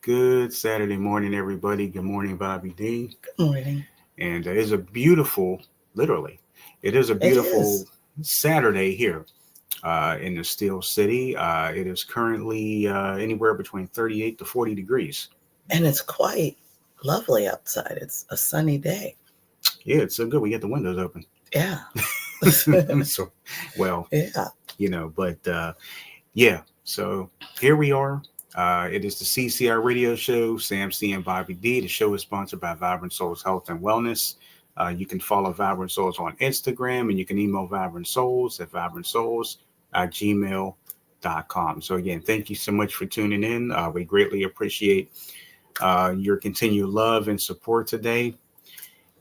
Good Saturday morning, everybody. Good morning, Bobby D. Good morning. And it is a beautiful, literally, it is a It beautiful is. Saturday here in the Steel City. It is currently anywhere between 38 to 40 degrees. And it's quite lovely outside. It's a sunny day. Yeah, it's so good. We got the windows open. Yeah. so, well, Yeah. but yeah, so here we are. It is the CCI radio show, Sam C and Bobby D. The show is sponsored by Vibrant Souls Health and Wellness. You can follow Vibrant Souls on Instagram, and you can email Vibrant Souls at vibrantsouls@gmail.com. So again, thank you so much for tuning in. We greatly appreciate your continued love and support today.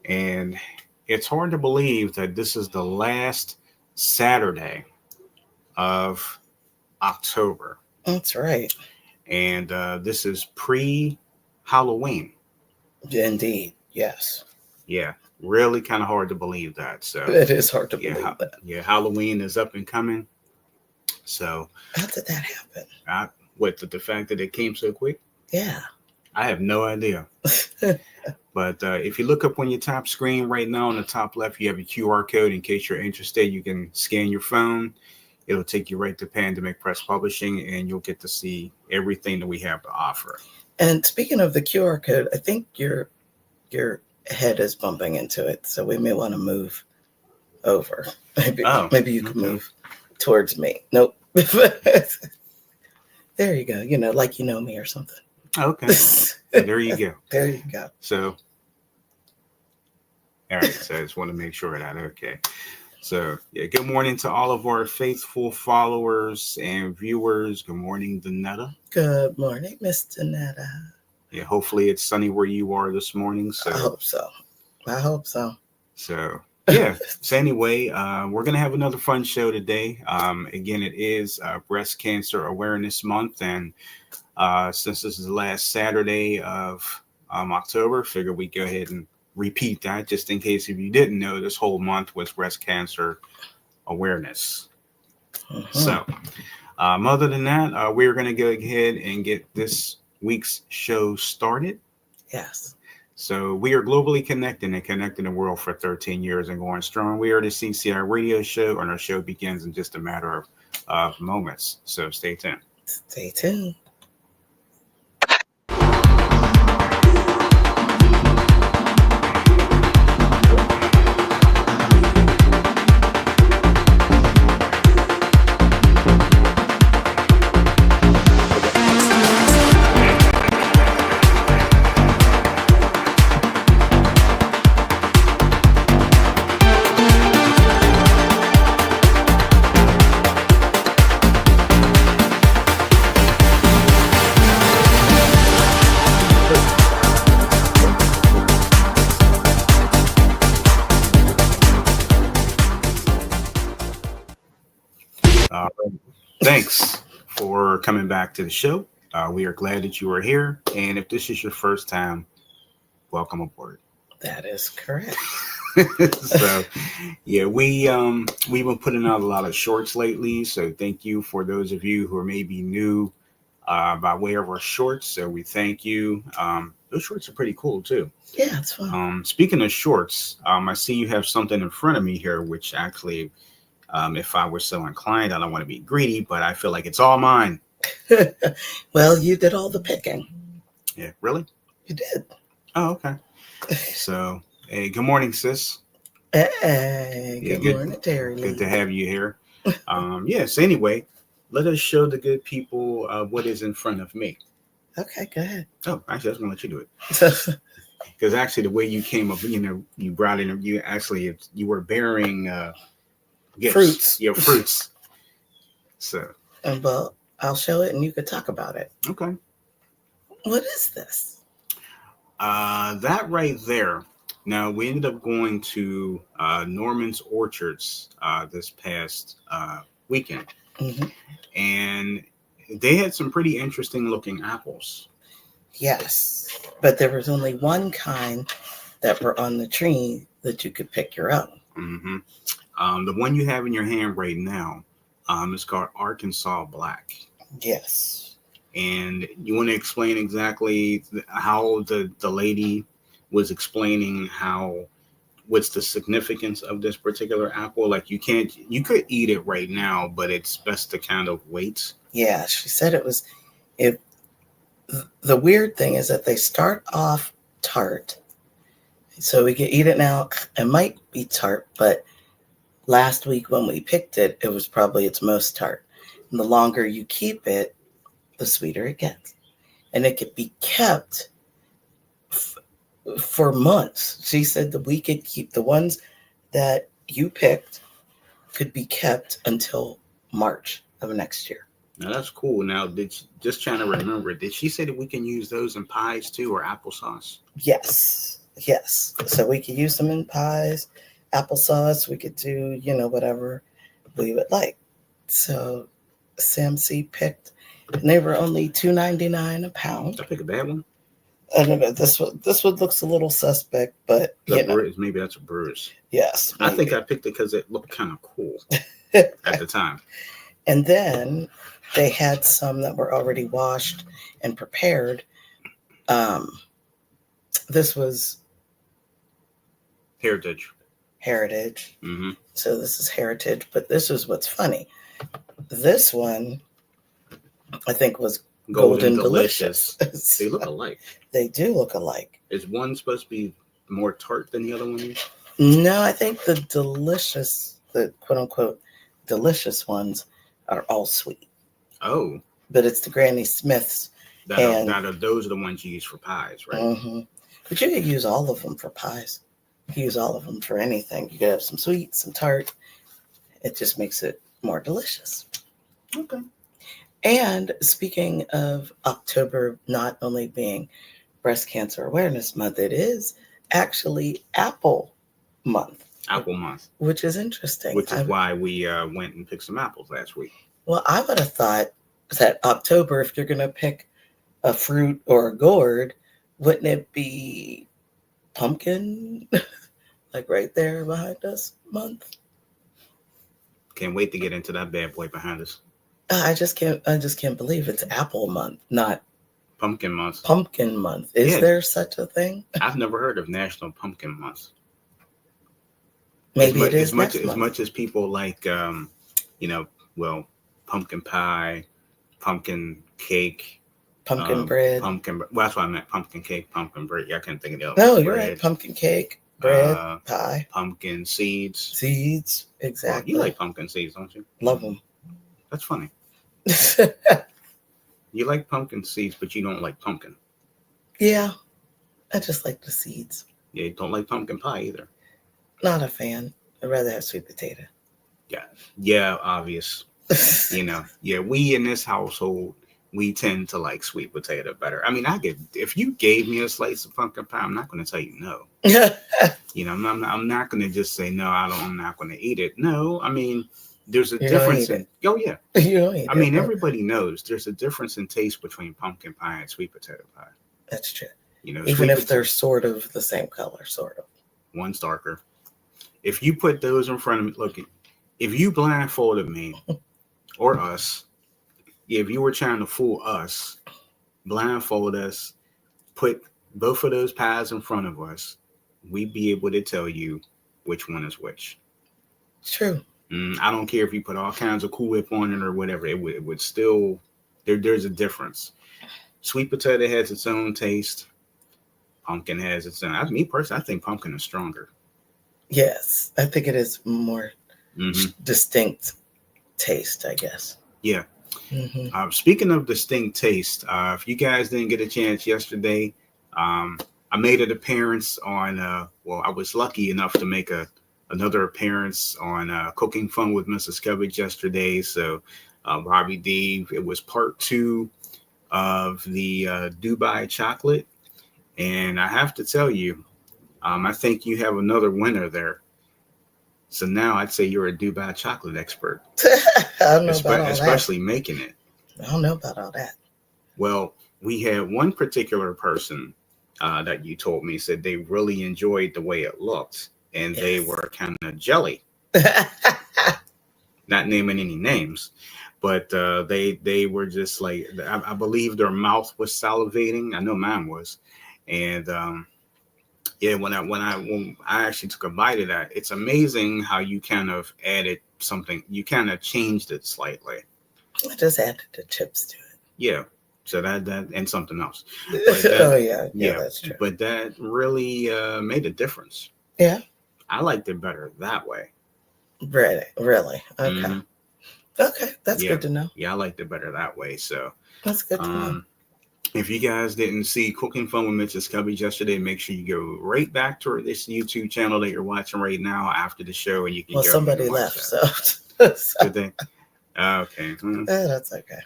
And it's hard to believe that this is the last Saturday of October. That's right. And this is pre-Halloween. Indeed. Yes. Yeah, really kind of hard to believe that. So It is hard to yeah, believe that. yeah, Halloween is up and coming. So How did that happen? with the fact that it came so quick, Yeah. I have no idea. But if you look up on your top screen right now on the top left, you have a QR code. In case you're interested, you can scan your phone. It'll take you right to Pandemic Press Publishing, and you'll get to see everything that we have to offer. And speaking of the QR code, I think your head is bumping into it, so we may want to move over. Maybe you can move towards me. Nope. There you go. Like you know me or something. Okay. There you go. There you go. So, all right. So I just want to make sure that okay. So, yeah, good morning to all of our faithful followers and viewers. Good morning, Danetta. Good morning, Miss Danetta. Yeah, hopefully it's sunny where you are this morning. So I hope so. So, yeah. So anyway, we're going to have another fun show today. Again, it is Breast Cancer Awareness Month. And since this is the last Saturday of October, figure we go ahead and repeat that just in case if you didn't know, this whole month was breast cancer awareness. So other than that, we're going to go ahead and get this week's show started. Yes. So we are globally connected and connecting the world for 13 years and going strong. We are the CCI radio show, and our show begins in just a matter of moments. So stay tuned. Stay tuned. Thanks for coming back to the show. We are glad that you are here. And if this is your first time, welcome aboard. That is correct. So, yeah, we've been putting out a lot of shorts lately. So thank you for those of you who are maybe new by way of our shorts. So we thank you. Those shorts are pretty cool, too. Yeah, it's fun. Speaking of shorts, I see you have something in front of me here, which actually... if I were so inclined, I don't want to be greedy, but I feel like it's all mine. Well, you did all the picking. Yeah, really? You did. Oh, okay. So, hey, good morning, sis. Hey, good morning, Terry Lee. Good to have you here. Yes, anyway, let us show the good people what is in front of me. Okay, go ahead. Oh, actually, I was going to let you do it. Because actually, the way you came up, you brought in, you were bearing... gifts, fruits. Your fruits. So. Well, I'll show it and you could talk about it. Okay. What is this? That right there. Now, we ended up going to Norman's Orchards this past weekend. Mm-hmm. And they had some pretty interesting looking apples. Yes. But there was only one kind that were on the tree that you could pick your own. Mm-hmm. The one you have in your hand right now is called Arkansas Black. Yes. And you want to explain exactly how the lady was explaining what's the significance of this particular apple? Like you could eat it right now, but it's best to kind of wait. Yeah, she said it. The weird thing is that they start off tart, so we can eat it now. It might be tart, but last week when we picked it, it was probably its most tart. And the longer you keep it, the sweeter it gets. And it could be kept for months. She said that we could keep the ones that you picked could be kept until March of next year. Now that's cool. Now, just trying to remember, did she say that we can use those in pies too, or applesauce? Yes. So we could use them in pies, applesauce. We could do, whatever we would like. So Sam C picked, and they were only $2.99 a pound. I picked a bad one. I don't know. This one looks a little suspect, but maybe that's a bruise. Yes, maybe. I think I picked it because it looked kind of cool at the time. And then they had some that were already washed and prepared. This was Heritage. Mm-hmm. So this is Heritage, but this is what's funny. This one, I think, was Golden Delicious. They look alike. They do look alike. Is one supposed to be more tart than the other one? No, I think the quote-unquote delicious ones are all sweet. Oh. But it's the Granny Smiths. Those are the ones you use for pies, right? Mm-hmm. But you could use all of them for pies. You can use all of them for anything. You could have some sweet, some tart. It just makes it more delicious. Okay. And speaking of October not only being Breast Cancer Awareness Month, it is actually Apple Month. Apple Month. Which is interesting. Which is why we went and picked some apples last week. Well, I would have thought that October, if you're going to pick a fruit or a gourd, wouldn't it be pumpkin, like right there behind us, month? Can't wait to get into that bad boy behind us. I just can't believe it's Apple Month, not Pumpkin Month. Pumpkin Month. Is there such a thing? I've never heard of National Pumpkin Month. Maybe it is as much as people like, pumpkin pie, pumpkin cake, pumpkin bread. Well, that's why I meant pumpkin cake, pumpkin bread. Yeah, I can't think of the other. No, you're right. Pumpkin cake, bread, pie, pumpkin seeds. Seeds, exactly. Well, you like pumpkin seeds, don't you? Love them. That's funny. You like pumpkin seeds, but you don't like pumpkin. Yeah, I just like the seeds. Yeah, you don't like pumpkin pie either. Not a fan. I'd rather have sweet potato. Yeah, obvious. We in this household, we tend to like sweet potato better. I mean, if you gave me a slice of pumpkin pie, I'm not going to tell you no. I'm not going to just say no. I'm not going to eat it. No, I mean, there's a difference in. Oh yeah, I mean, everybody knows there's a difference in taste between pumpkin pie and sweet potato pie. That's true. Even if they're sort of the same color, sort of. One's darker. If you put those in front of me, look, if you blindfolded me or us, if you were trying to fool us, blindfold us, put both of those pies in front of us, we'd be able to tell you which one is which. True. I don't care if you put all kinds of Cool Whip on it or whatever. It would still, there's a difference. Sweet potato has its own taste. Pumpkin has its own. Me personally, I think pumpkin is stronger. Yes, I think it is more distinct taste, I guess. Yeah. Mm-hmm. Speaking of distinct taste, if you guys didn't get a chance yesterday, I made an appearance on, I was lucky enough to make another appearance on Cooking Fun with Mrs. Kebbage yesterday. So, Robbie D, it was part 2 of the Dubai chocolate. And I have to tell you, I think you have another winner there. So now I'd say you're a Dubai chocolate expert. I don't know about all especially that. Making it. I don't know about all that. Well, we had one particular person that you told me said they really enjoyed the way it looked. And they were kind of jelly. Not naming any names. but they were just like, I believe their mouth was salivating. I know mine was, and yeah, when I actually took a bite of that, it's amazing how you kind of added something. You kind of changed it slightly. I just added the chips to it. Yeah. So that and something else. But Oh that yeah, that's true. but that really made a difference. Yeah, I liked it better that way. really. Okay, Hmm. okay, that's Yeah. good to know. Yeah, I liked it better that way. So That's good to know. um if you guys didn't see Cooking Fun with Mrs. Cubby yesterday, make sure you go right back to this YouTube channel that you're watching right now after the show, and you can Well, go and you somebody can watch left, that. so Good thing. Okay. that's okay.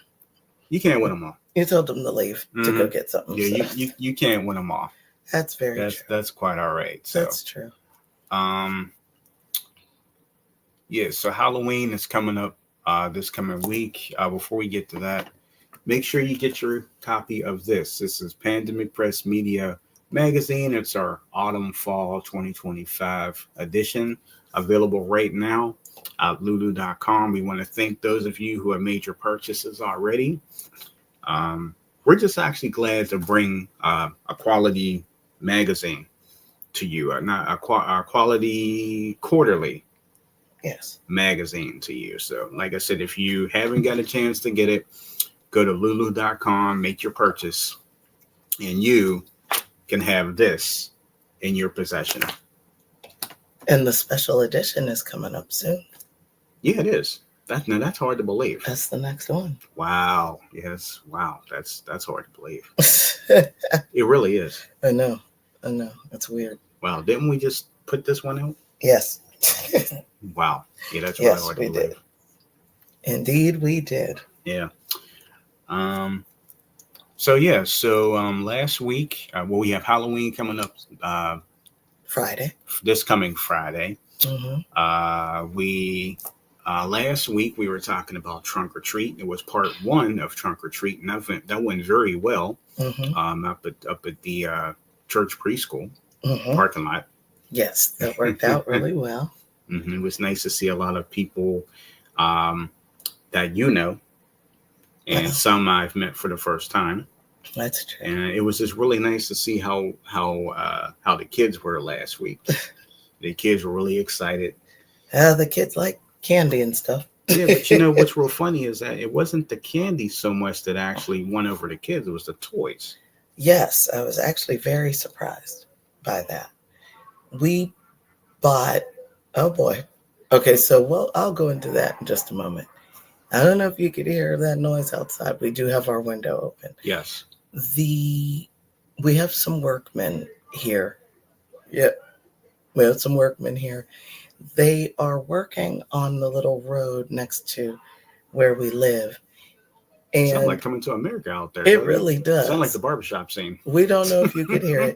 You can't win them all. You told them to leave to go get something. Yeah, So. you can't win them all. That's very true. That's quite all right. So That's true. um yeah, so Halloween is coming up this coming week. Before we get to that, make sure you get your copy of this. This is Pandemic Press Media Magazine. It's our autumn fall 2025 edition, available right now at lulu.com. We want to thank those of you who have made your purchases already. We're just actually glad to bring a quality magazine to you, not a quality quarterly magazine to you. So, like I said, if you haven't got a chance to get it, go to lulu.com, make your purchase, and you can have this in your possession. And the special edition is coming up soon. Yeah, it is. That's hard to believe. That's the next one. Wow. Yes. Wow. That's hard to believe. It really is. I know. It's weird. Wow. Didn't we just put this one out? Yes. Wow. Yeah, that's really hard to we believe. did. Indeed, we did. Yeah. So last week, we have Halloween coming up Friday. This coming Friday. Mm-hmm. We last week we were talking about Trunk or Treat. It was part 1 of Trunk or Treat, and that went very well. Mm-hmm. Up at the church preschool Mm-hmm. parking lot. Yes, that worked out really well. Mm-hmm. It was nice to see a lot of people that you know, and some I've met for the first time. That's true. And it was just really nice to see how the kids were last week. The kids were really excited. The kids like candy and stuff. Yeah, but you know what's real funny is that it wasn't the candy so much that actually won over the kids. It was the toys. Yes, I was actually very surprised by that. We bought, oh boy. Okay, so I'll go into that in just a moment. I don't know if you could hear that noise outside. We do have our window open. Yes. We have some workmen here. Yeah, we have some workmen here. They are working on the little road next to where we live. And sounds like Coming to America out there. It really does. Sound like the barbershop scene. We don't know if you could hear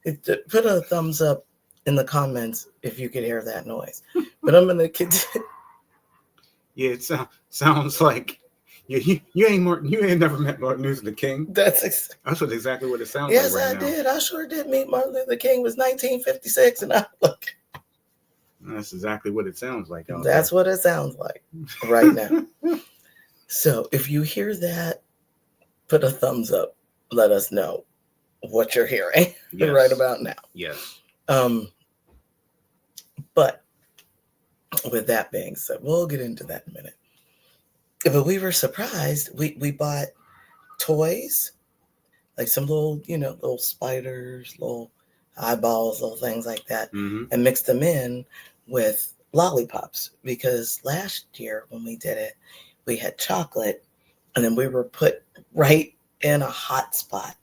it. Put a thumbs up in the comments if you could hear that noise. But I'm gonna continue. Yeah, it sounds like you ain't never met Martin Luther King. That's exactly what it sounds like. Yes, right I now. did. I sure did meet Martin Luther King. It was 1956, and I look. That's exactly what it sounds like. That's what it sounds like right now. So if you hear that, put a thumbs up. Let us know what you're hearing right about now. Yes. But with that being said, we'll get into that in a minute. But we were surprised. We bought toys, like some little spiders, little eyeballs, little things like that, and mixed them in with lollipops. Because last year when we did it, we had chocolate, and then we were put right in a hot spot,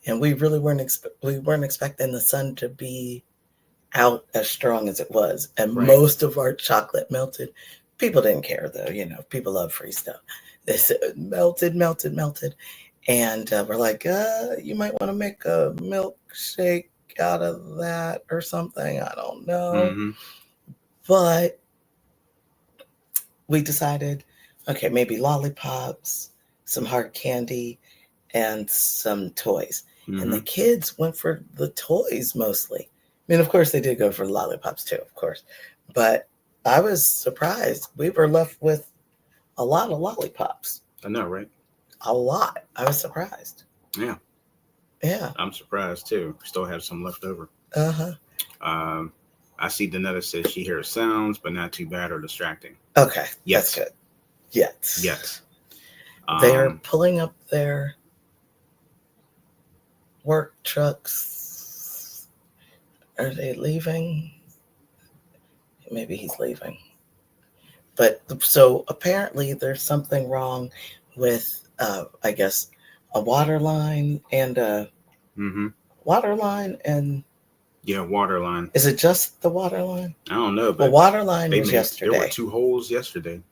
and we really weren't expecting the sun to be out as strong as it was, and most of our chocolate melted. People didn't care though, people love free stuff. They said melted, and we're like, you might want to make a milkshake out of that or something. I don't know, but we decided, okay, maybe lollipops, some hard candy, and some toys. And the kids went for the toys mostly. I mean, of course, they did go for lollipops too, of course. But I was surprised. We were left with a lot of lollipops. I know, right? A lot. I was surprised. Yeah. Yeah. I'm surprised too. Still have some left over. Uh-huh. I see Danetta says she hears sounds, but not too bad or distracting. Okay. Yes. That's good. Yes. Yes. They're pulling up their work trucks. Are they leaving? Maybe he's leaving. But so apparently there's something wrong with, I guess, a water line and water line and water line. is it just the water line? I don't know, but well, water line was yesterday. There were 2 holes yesterday.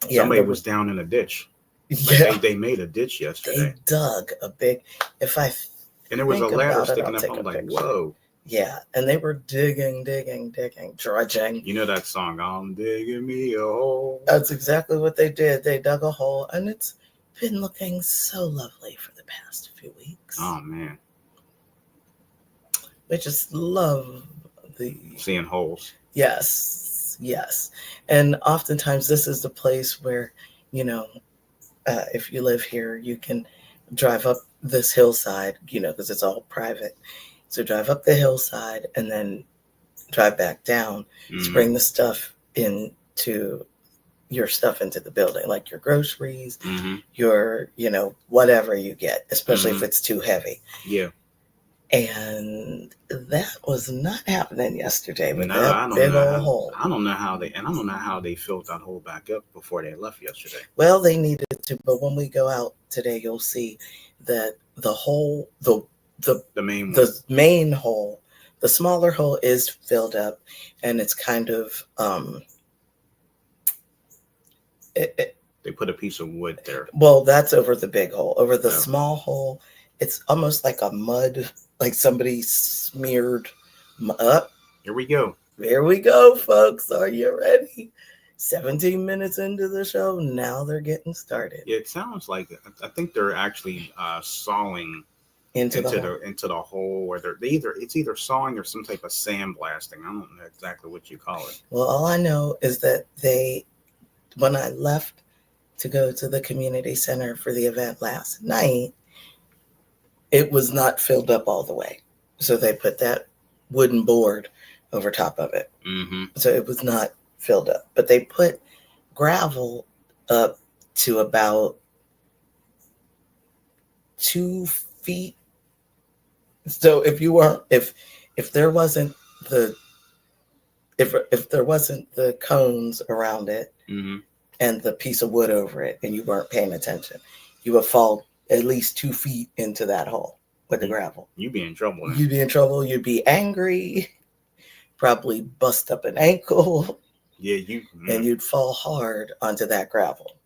Yeah, somebody was down in a ditch. Yeah, they made a ditch yesterday. They dug a big. And there was a ladder sticking up. I'm like, whoa. Yeah, and they were digging, drudging. You know that song, I'm digging me a hole. That's exactly what they did. They dug a hole, and it's been looking so lovely for the past few weeks. Oh, man. We just love seeing holes. Yes. And oftentimes this is the place where, if you live here, you can drive up this hillside, because it's all private. So drive up the hillside and then drive back down to bring the stuff into the building, like your groceries, your, whatever you get, especially if it's too heavy. Yeah. And that was not happening yesterday with that big old hole. I don't know how they filled that hole back up before they left yesterday. Well, they needed to, but when we go out today, you'll see that the hole, the main hole, the smaller hole is filled up, and it's kind of they put a piece of wood there. Well, that's over the big hole. Over the small hole, it's almost like a mud, like somebody smeared up. Here we go. There we go, folks. Are you ready? 17 minutes into the show, now they're getting started. Yeah, it sounds like I think they're actually sawing into the hole, or it's either sawing or some type of sandblasting. I don't know exactly what you call it. Well, all I know is that when I left to go to the community center for the event last night, it was not filled up all the way. So they put that wooden board over top of it. So it was not filled up. But they put gravel up to about 2 feet. So if there wasn't the cones around it and the piece of wood over it, and you weren't paying attention, you would fall at least 2 feet into that hole with the gravel. You'd be in trouble. You'd be in trouble. You'd be angry, probably bust up an ankle. Yeah, and you'd fall hard onto that gravel.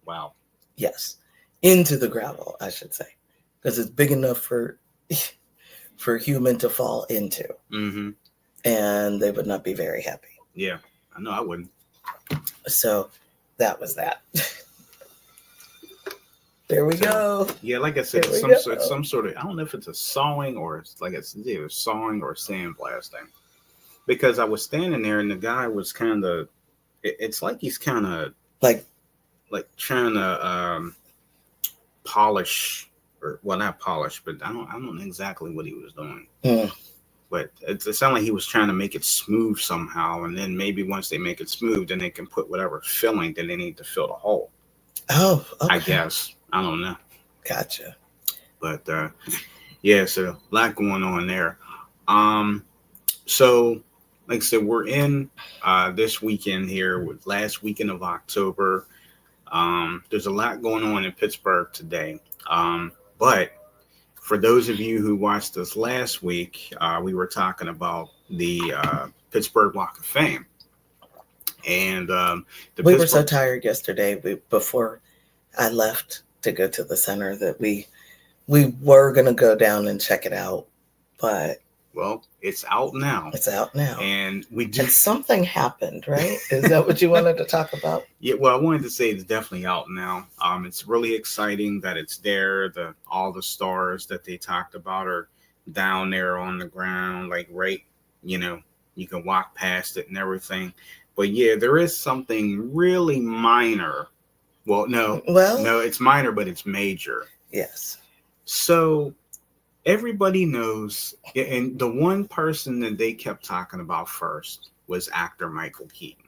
Wow. Yes, into the gravel, I should say, because it's big enough for human to fall into. And they would not be very happy. Yeah, I know I wouldn't. So that was that. There we go. Yeah, like I said, it's some sort of, I don't know if it's a sawing or it's like it's either sawing or sandblasting. Because I was standing there and the guy was kind of, it's like he's kind of like trying to polish, or well, not polish, but I don't know exactly what he was doing. But it sounded like he was trying to make it smooth somehow, and then maybe once they make it smooth, then they can put whatever filling that they need to fill the hole. Oh, okay. I guess. I don't know. Gotcha. But yeah, so a lot going on there. So like I said, we're in this weekend here with last weekend of October. There's a lot going on in Pittsburgh today. But for those of you who watched us last week, we were talking about the Pittsburgh Walk of Fame. And we were so tired yesterday before I left to go to the center that we were going to go down and check it out. But well, it's out now. It's out now. And and something happened, right? Is that what you wanted to talk about? Yeah, well, I wanted to say it's definitely out now. It's really exciting that it's there. All the stars that they talked about are down there on the ground, like right, you can walk past it and everything. But yeah, there is something really minor Well, no, Well, no, it's minor, but it's major. yes. So everybody knows, and the one person that they kept talking about first was actor Michael Keaton.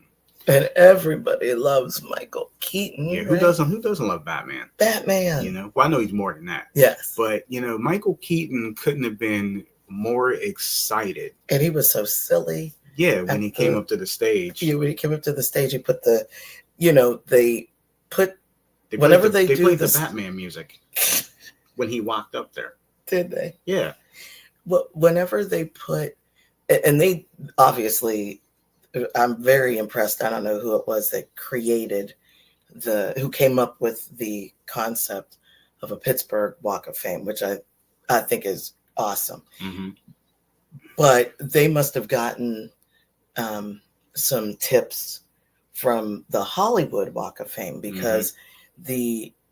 And everybody loves Michael Yeah, Keaton, who right? doesn't? Who doesn't love Batman? You Batman. know, well, I know he's more than that, Yes. but Michael Keaton couldn't have been more excited. And he was so silly Yeah, when at he came up to the stage, when he came up to the stage, he put the, they put, played whenever they they do played the this, Batman music when he walked up there. did they? Yeah, Well, whenever they put, and they obviously, I'm very impressed. I don't know who it was that created who came up with the concept of a Pittsburgh Walk of Fame, which I think is awesome. hmm But they must have gotten some tips from the Hollywood Walk of Fame, because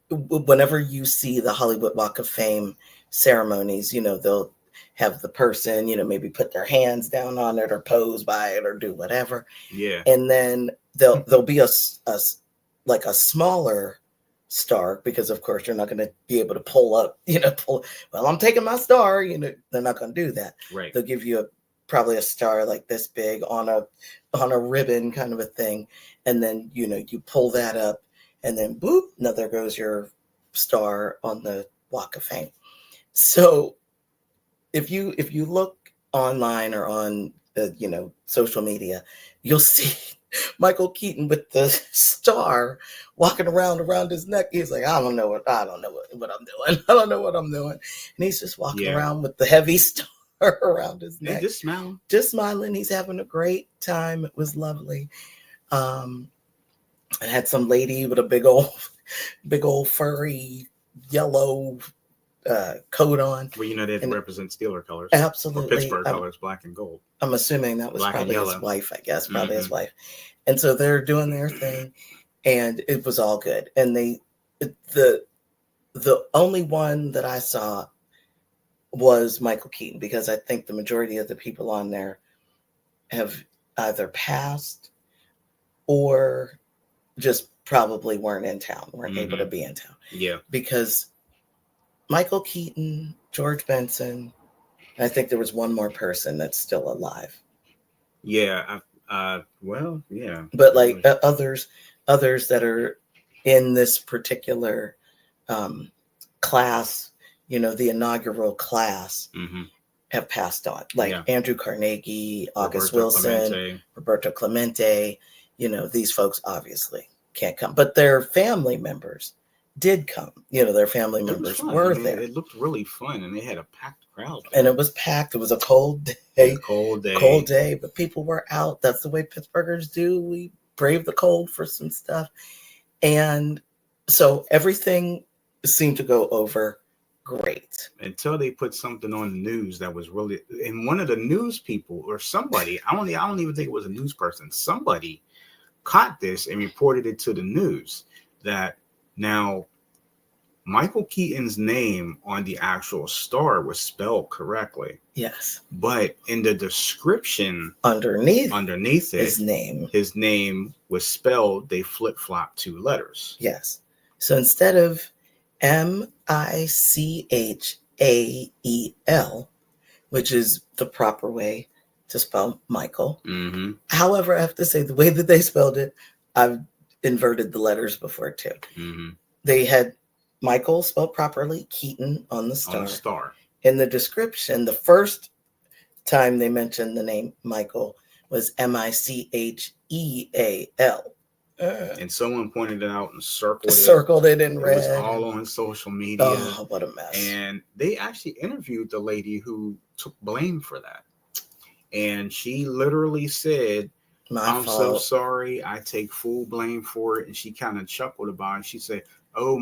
whenever you see the Hollywood Walk of Fame ceremonies, they'll have the person, maybe put their hands down on it or pose by it or do whatever. yeah, And then there'll be like a smaller star, because of course you're not going to be able to pull up, well, I'm taking my star, they're not going to do that. right. They'll give you probably a star like this big on a ribbon kind of a thing, and then you pull that up, and then boop, now there goes your star on the Walk of Fame. So if you look online or on social media, you'll see Michael Keaton with the star walking around his neck. He's like, I don't know what I'm doing. I don't know what I'm doing. And he's just walking around with the heavy star around his neck. Just smiling. Just smiling. He's having a great time. It was lovely. I had some lady with a big old furry yellow coat on. Well, that represents Steeler colors. Absolutely. Or Pittsburgh colors, black and gold. I'm assuming that was Black probably his wife, I guess. Probably his wife. And so they're doing their thing, and it was all good. And the only one that I saw was Michael Keaton, because I think the majority of the people on there have either passed or just probably weren't in town, weren't able to be in town. Yeah. Because Michael Keaton, George Benson, and I think there was one more person that's still alive. Yeah. Well, yeah. But like others that are in this particular class, the inaugural class, have passed on. Like Andrew Carnegie, August Wilson, Roberto Clemente. These folks obviously can't come, but their family members did come. Their family members were there. It looked really fun, and they had a packed crowd there. And it was packed. It was a cold day. Cold day, but people were out. That's the way Pittsburghers do. We brave the cold for some stuff. And so everything seemed to go over great. Until they put something on the news that was really, and one of the news people or somebody, I don't even think it was a news person, somebody caught this and reported it to the news that now Michael Keaton's name on the actual star was spelled correctly. Yes. But in the description underneath it, his name was spelled, they flip-flopped 2 letters. Yes. So instead of Michael, which is the proper way to spell Michael. However, I have to say the way that they spelled it, I've inverted the letters before too. They had Michael spelled properly, Keaton on the star. In the description, the first time they mentioned the name Michael was Micheal. And someone pointed it out and circled it in red. It was all on social media. Oh, what a mess. And they actually interviewed the lady who took blame for that. And she literally said, I'm so sorry. I take full blame for it. And she kind of chuckled about it. She said, oh,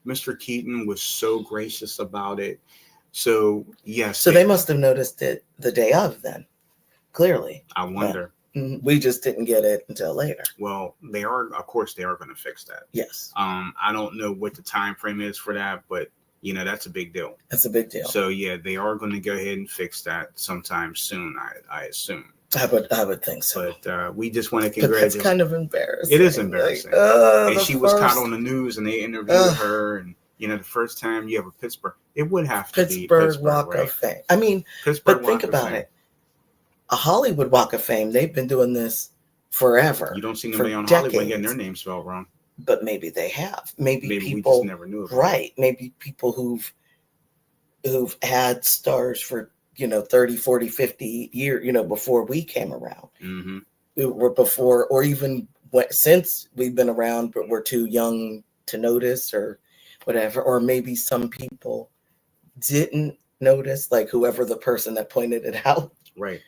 Mr. Keaton was so gracious about it. So, yes. So they must have noticed it the day of then, clearly. I wonder. We just didn't get it until later. Well, they are going to fix that. Yes. I don't know what the time frame is for that, but that's a big deal. That's a big deal. So yeah, they are going to go ahead and fix that sometime soon, I assume. I would think so. But we just want to But that's congratulate. kind of embarrassing. It is embarrassing. Like, And she was caught on the news, and they interviewed her, and the first time you have a Pittsburgh, it would have to be Pittsburgh Walk right? of Fame. I mean, Pittsburgh but think Walk of about Fame. it. A Hollywood Walk of Fame, they've been doing this forever. You don't see nobody on decades. Hollywood getting their name spelled wrong. But maybe they have. Maybe people we just never knew about right. Maybe people who've had stars for 30, 40, 50 years, before we came around. Mm-hmm. Or before, or even since we've been around, but we're too young to notice or whatever. Or maybe some people didn't notice, like whoever the person that pointed it out. Right.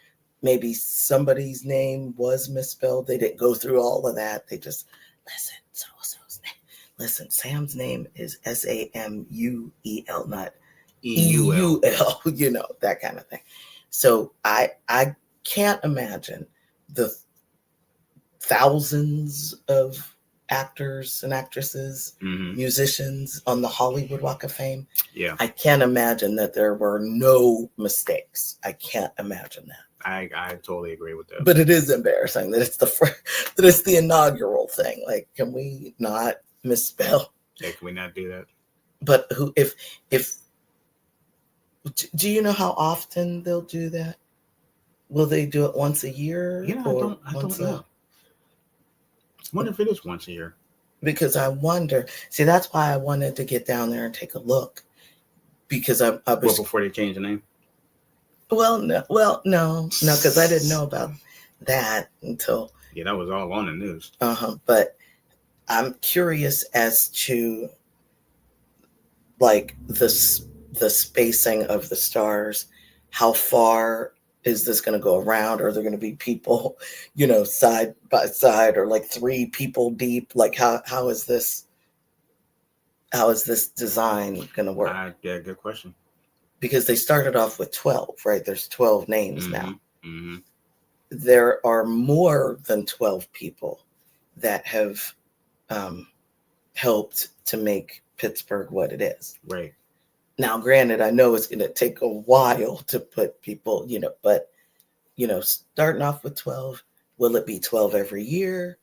Maybe somebody's name was misspelled. They didn't go through all of that. They just, listen, so-and-so's name. Listen, Sam's name is Samuel, not EUL, that kind of thing. So I can't imagine the thousands of actors and actresses, musicians on the Hollywood Walk of Fame. Yeah. I can't imagine that there were no mistakes. I can't imagine that. I totally agree with that. But it is embarrassing that it's the inaugural thing. Like, can we not misspell? Yeah, can we not do that? But if do you know how often they'll do that? Will they do it once a year? I don't know. I wonder if it is once a year. Because I wonder. See, that's why I wanted to get down there and take a look. Because I was before they change the name. No, because I didn't know about that until. Yeah, that was all on the news. But I'm curious as to like the spacing of the stars. How far is this going to go around? Are there going to be people, side by side, or like 3 people deep? Like how is this design going to work? Yeah, good question. Because they started off with 12, right? There's 12 names now. Mm-hmm. There are more than 12 people that have helped to make Pittsburgh what it is. Right. Now, granted, I know it's going to take a while to put people, but, starting off with 12, will it be 12 every year?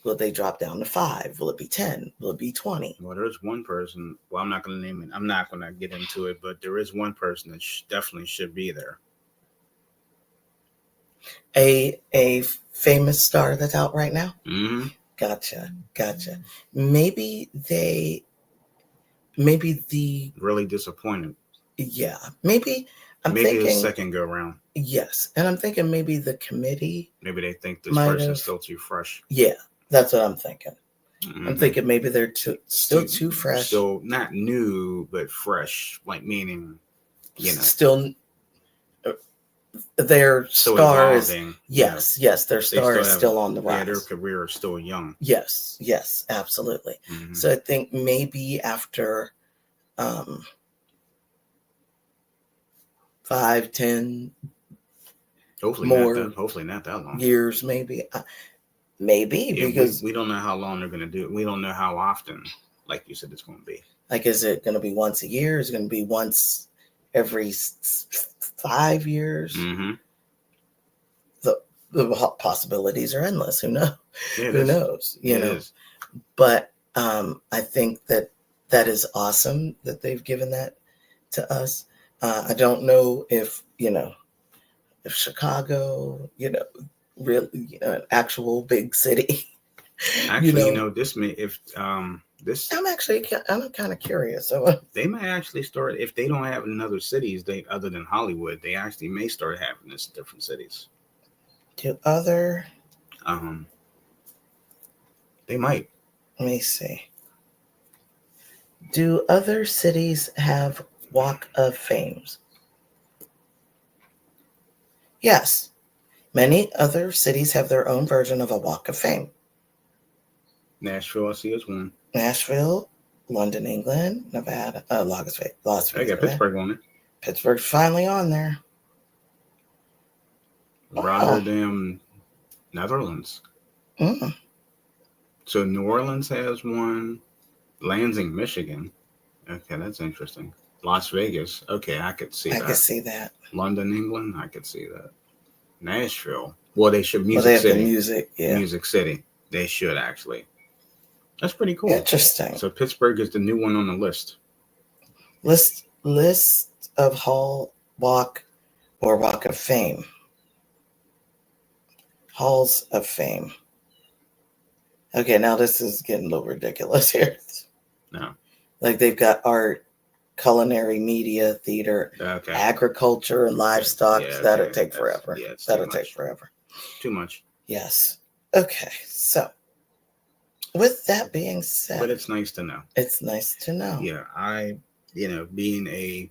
Will they drop down to 5? Will it be 10? Will it be 20? Well, there's one person. Well, I'm not going to name it. I'm not going to get into it, but there is one person that definitely should be there. A famous star that's out right now? Mm-hmm. Gotcha. Maybe the really disappointed. Yeah, maybe maybe the second go round. Yes, and I'm thinking maybe the committee. Maybe they think this person's still too fresh. Yeah, that's what I'm thinking. Mm-hmm. I'm thinking maybe they're still too fresh. Still not new, but fresh, like meaning, still. Their still star evolving, is yes, their star is still on the rise. Yeah, their career is still young. Yes, absolutely. Mm-hmm. So I think maybe after 5, 10, hopefully more, hopefully not that long years, maybe because we don't know how long they're going to do it. We don't know how often, like you said, it's going to be. Like, is it going to be once a year? Is it going to be once every 5 years? Mm-hmm. The possibilities are endless. Who knows? Who knows? But I think that is awesome that they've given that to us. I don't know if if Chicago, really, an actual big city. Actually, this may this. I'm kind of curious. So they might actually start, if they don't have in other cities, other than Hollywood, they actually may start having this in different cities. Do other? They might. Let me see. Do other cities have Walk of Fames? Yes. Many other cities have their own version of a Walk of Fame. Nashville, I see, is one. Nashville, London, England, Nevada, Las Vegas. I got Pittsburgh on it. Pittsburgh's finally on there. Rotterdam, Netherlands. Mm. So New Orleans has one. Lansing, Michigan. Okay, that's interesting. Las Vegas. Okay, I could see that. I could see that. London, England. I could see that. Nashville. Well, they should. Well, they Music have the City. music. Yeah. Music City. They should actually. That's pretty cool. Interesting. So Pittsburgh is the new one on the list. List of Hall Walk or Walk of Fame. Halls of Fame. Okay, now this is getting a little ridiculous here. No. Like they've got art, culinary, media, theater, Okay. agriculture, and livestock. Yeah, That'll okay. take forever. It's That'll too take much. forever. Too much. Yes. Okay. So, with that being said, But it's nice to know. It's nice to know. Yeah, being a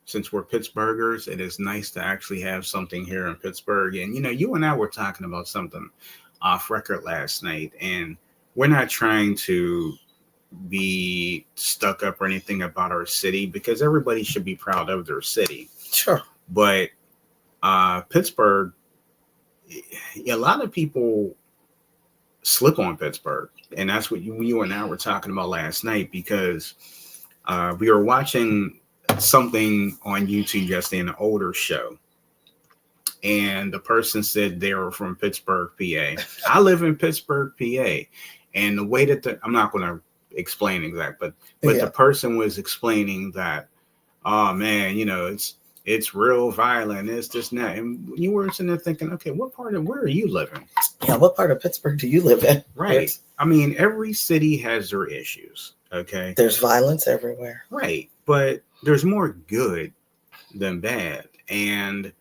since we're Pittsburghers, it is nice to actually have something here in Pittsburgh. And you and I were talking about something off record last night, and we're not trying to be stuck up or anything about our city, because everybody should be proud of their city. Sure. But Pittsburgh, a lot of people slip on Pittsburgh, and that's what you and I were talking about last night, because we were watching something on YouTube yesterday, an older show, and the person said they were from Pittsburgh, PA. I live in Pittsburgh, PA, and the way that I'm not going to explain exactly, but the person was explaining that, oh man, it's real violent, it's this and that, and you were sitting there thinking, okay, where are you living? Yeah, what part of Pittsburgh do you live in? Right. I mean, every city has their issues. Okay. There's violence everywhere. Right. But there's more good than bad. And,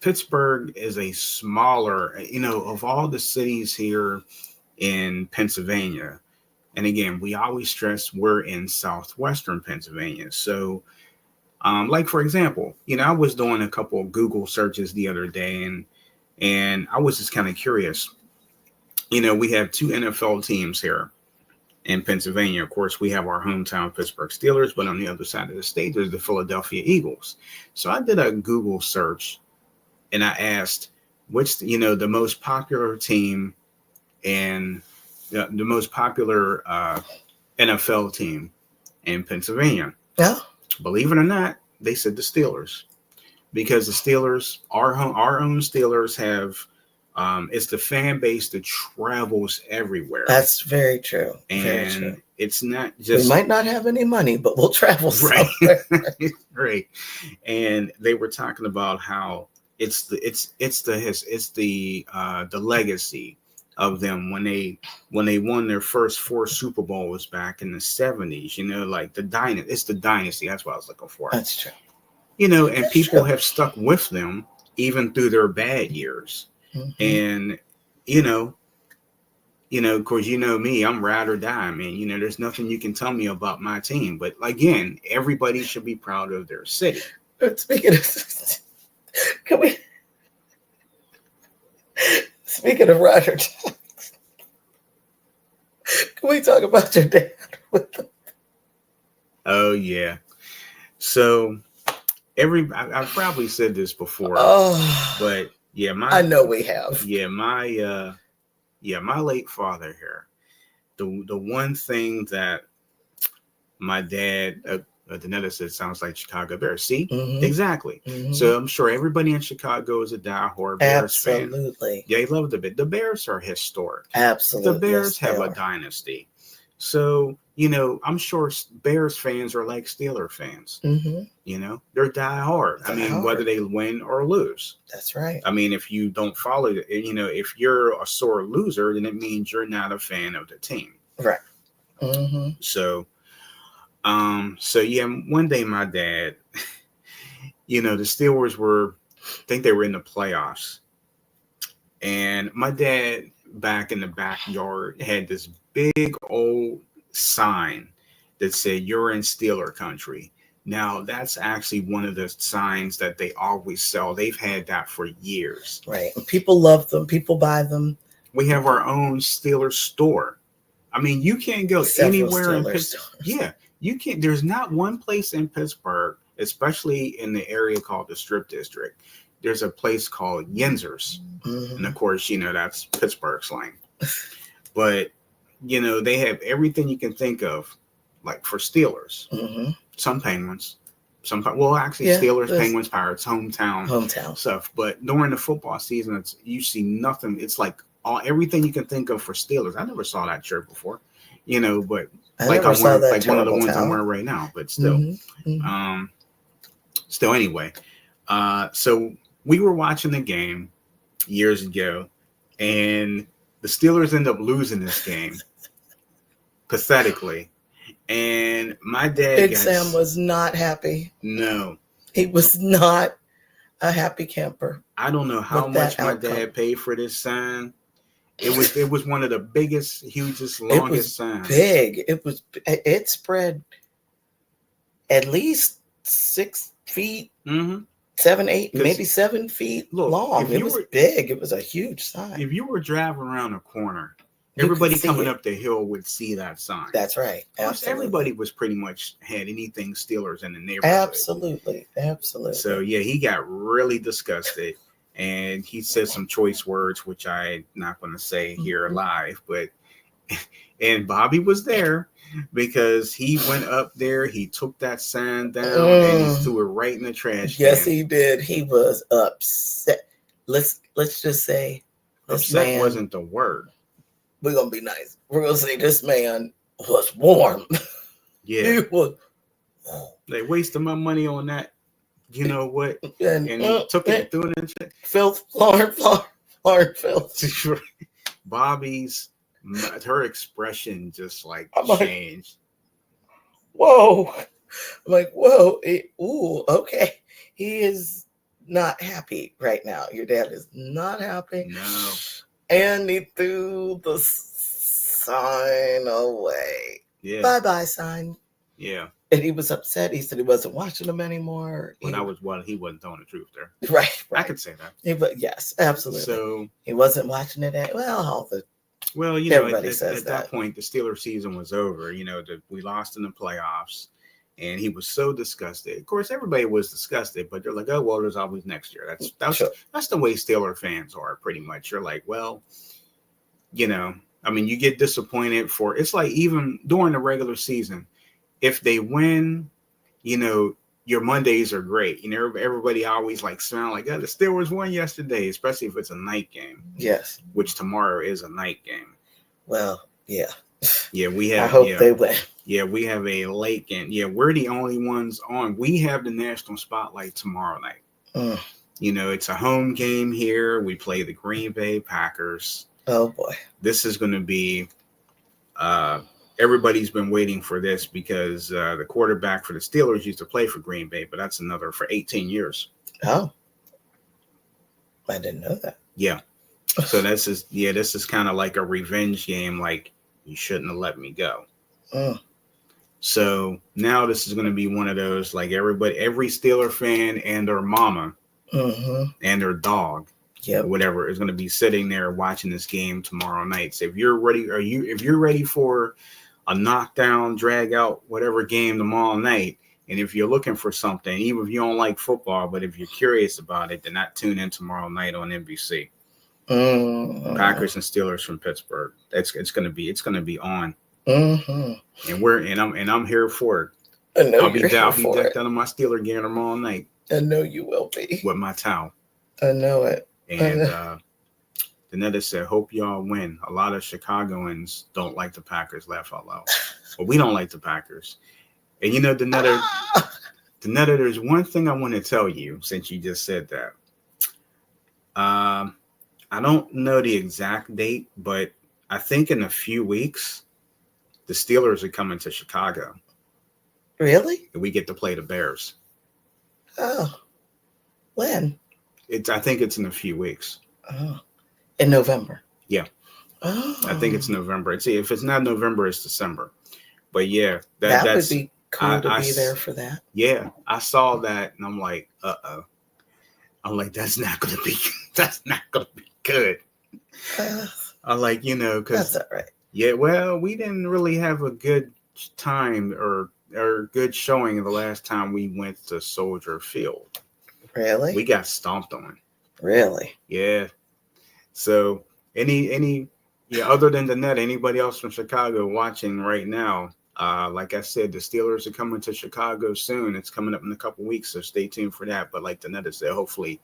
Pittsburgh is a smaller, of all the cities here in Pennsylvania. And again, we always stress we're in southwestern Pennsylvania. So, like, for example, I was doing a couple of Google searches the other day, and I was just kind of curious. We have two NFL teams here in Pennsylvania. Of course, we have our hometown Pittsburgh Steelers, but on the other side of the state, there's the Philadelphia Eagles. So I did a Google search, and I asked, which, the most popular team and the most popular NFL team in Pennsylvania. Yeah. Believe it or not, they said the Steelers, because the Steelers, our own Steelers, have it's the fan base that travels everywhere. That's very true. And very true. It's not just, we might not have any money, but we'll travel right. somewhere. Right. And they were talking about how it's the legacy of them when they won their first 4 Super Bowls back in the 70s, like the dynasty. It's the dynasty. That's what I was looking for. That's true. And That's people true. have stuck with them even through their bad years. Mm-hmm. And, of course, me, I'm ride or die, man. There's nothing you can tell me about my team. But again, everybody should be proud of their city. But speaking of ride or die, can we talk about your dad with them? Oh, yeah. So I've probably said this before, but yeah, I know we have. Yeah, my late father here. The one thing that my dad, Danetta said, sounds like Chicago Bears. See, exactly. Mm-hmm. So I'm sure everybody in Chicago is a diehard Bears fan. Absolutely. Yeah, he loved it. The Bears are historic. Absolutely. The Bears have a dynasty. So, I'm sure Bears fans are like Steeler fans. Mm-hmm. They're diehard. Whether they win or lose. That's right. If you don't follow it, if you're a sore loser, then it means you're not a fan of the team. Right. Mm-hmm. So one day my dad, the Steelers I think they were in the playoffs. And my dad, back in the backyard, had this big old sign that said, "You're in Steeler country." Now, that's actually one of the signs that they always sell. They've had that for years. Right. People love them. People buy them. We have our own Steeler store. You can't go anywhere in Pittsburgh. Yeah, you can't. There's not one place in Pittsburgh, especially in the area called the Strip District. There's a place called Yinzer's. Mm-hmm. And of course, that's Pittsburgh slang. But, they have everything you can think of, like for Steelers. Mm-hmm. Some Penguins, sometimes. Well, actually, Yeah, Steelers, this Penguins, Pirates, hometown. stuff. But during the football season, you see nothing. It's like everything you can think of for Steelers. I never saw that shirt before, but I like never I'm saw wearing that like one of the terrible ones I'm towel. wearing right now. But still, Mm-hmm. um, still anyway. So we were watching the game years ago, and the Steelers end up losing this game pathetically. And my dad Big got Sam was not happy. no. He was not a happy camper I don't know how with that much my outcome. dad paid for this sign. It was one of the biggest, hugest, It was longest signs. big. It spread at least 6 feet, Mm-hmm. 7, 8, 'Cause, maybe 7 feet look, long. It was big. It was a huge sign. If you were driving around a corner, You could everybody see coming it. up the hill would see that sign. That's right. Of course, Absolutely. everybody was pretty much had anything Steelers in the neighborhood. Absolutely. So yeah, he got really disgusted, and he said some choice words, which I'm not going to say here live. But and Bobby was there because he went up there, he took that sign down, and he threw it right in the trash can. Yes, he did. He was upset. Let's just say this upset man wasn't the word. We're gonna be nice. We're gonna say this man was warm. Yeah, he was. They wasted my money on that. You know what? And took it and threw it in the filth, floor, filth. Bobby's, her expression just like changed. Whoa. I'm like, whoa. Ooh, okay. He is not happy right now. Your dad is not happy. No. And he threw the sign away. Yeah. Bye-bye sign. Yeah. And he was upset. He said he wasn't watching them anymore. Well, that was what he wasn't telling the truth there. Right. I could say that. But yes, absolutely. So he wasn't watching it. Well, everybody at that point, the Steelers season was over. We lost in the playoffs, and he was so disgusted. Of course, everybody was disgusted, but they're like, "Oh well, there's always next year." That's the way Steeler fans are, pretty much. You're like, well, you get disappointed for. It's like even during the regular season, if they win, your Mondays are great. Everybody always sound like, "Oh, the Steelers won yesterday," especially if it's a night game. Yes. Which tomorrow is a night game. Well, yeah. Yeah, we have. I hope they win. Yeah, we have a late game. Yeah, we're the only ones on. We have the national spotlight tomorrow night. It's a home game here. We play the Green Bay Packers. Oh boy. This is going to be. Everybody's been waiting for this because the quarterback for the Steelers used to play for Green Bay, but that's for 18 years. Oh. I didn't know that. Yeah. So this is kind of like a revenge game. Like, you shouldn't have let me go. So now this is going to be one of those, like every Steeler fan and their mama and their dog, whatever, is going to be sitting there watching this game tomorrow night. So if you're ready for a knockdown, drag out, whatever game tomorrow night, and if you're looking for something, even if you don't like football, but if you're curious about it, then not tune in tomorrow night on NBC. Packers and Steelers from Pittsburgh. It's gonna be on. And I'm here for it. I know I'll be decked out of my Steeler gear tomorrow night. I know you will be. With my towel. I know it. And Danetta said, "Hope y'all win." A lot of Chicagoans don't like the Packers. Laugh out loud. But we don't like the Packers. And Danetta, there's one thing I want to tell you since you just said that. I don't know the exact date, but I think in a few weeks, the Steelers are coming to Chicago. Really? And we get to play the Bears. Oh. When? I think it's in a few weeks. Oh. In November? Yeah. Oh. I think it's November. If it's not November, it's December. But yeah. That would be cool to be there for that. Yeah. I saw that and I'm like, uh-oh. I'm like, that's not going to be good. I'm like, because that's all right. Yeah, well, we didn't really have a good time or good showing the last time we went to Soldier Field. Really? We got stomped on. Really? Yeah. So other than Danette, anybody else from Chicago watching right now, Like I said, the Steelers are coming to Chicago soon. It's coming up in a couple weeks, so stay tuned for that. But like Danetta said, hopefully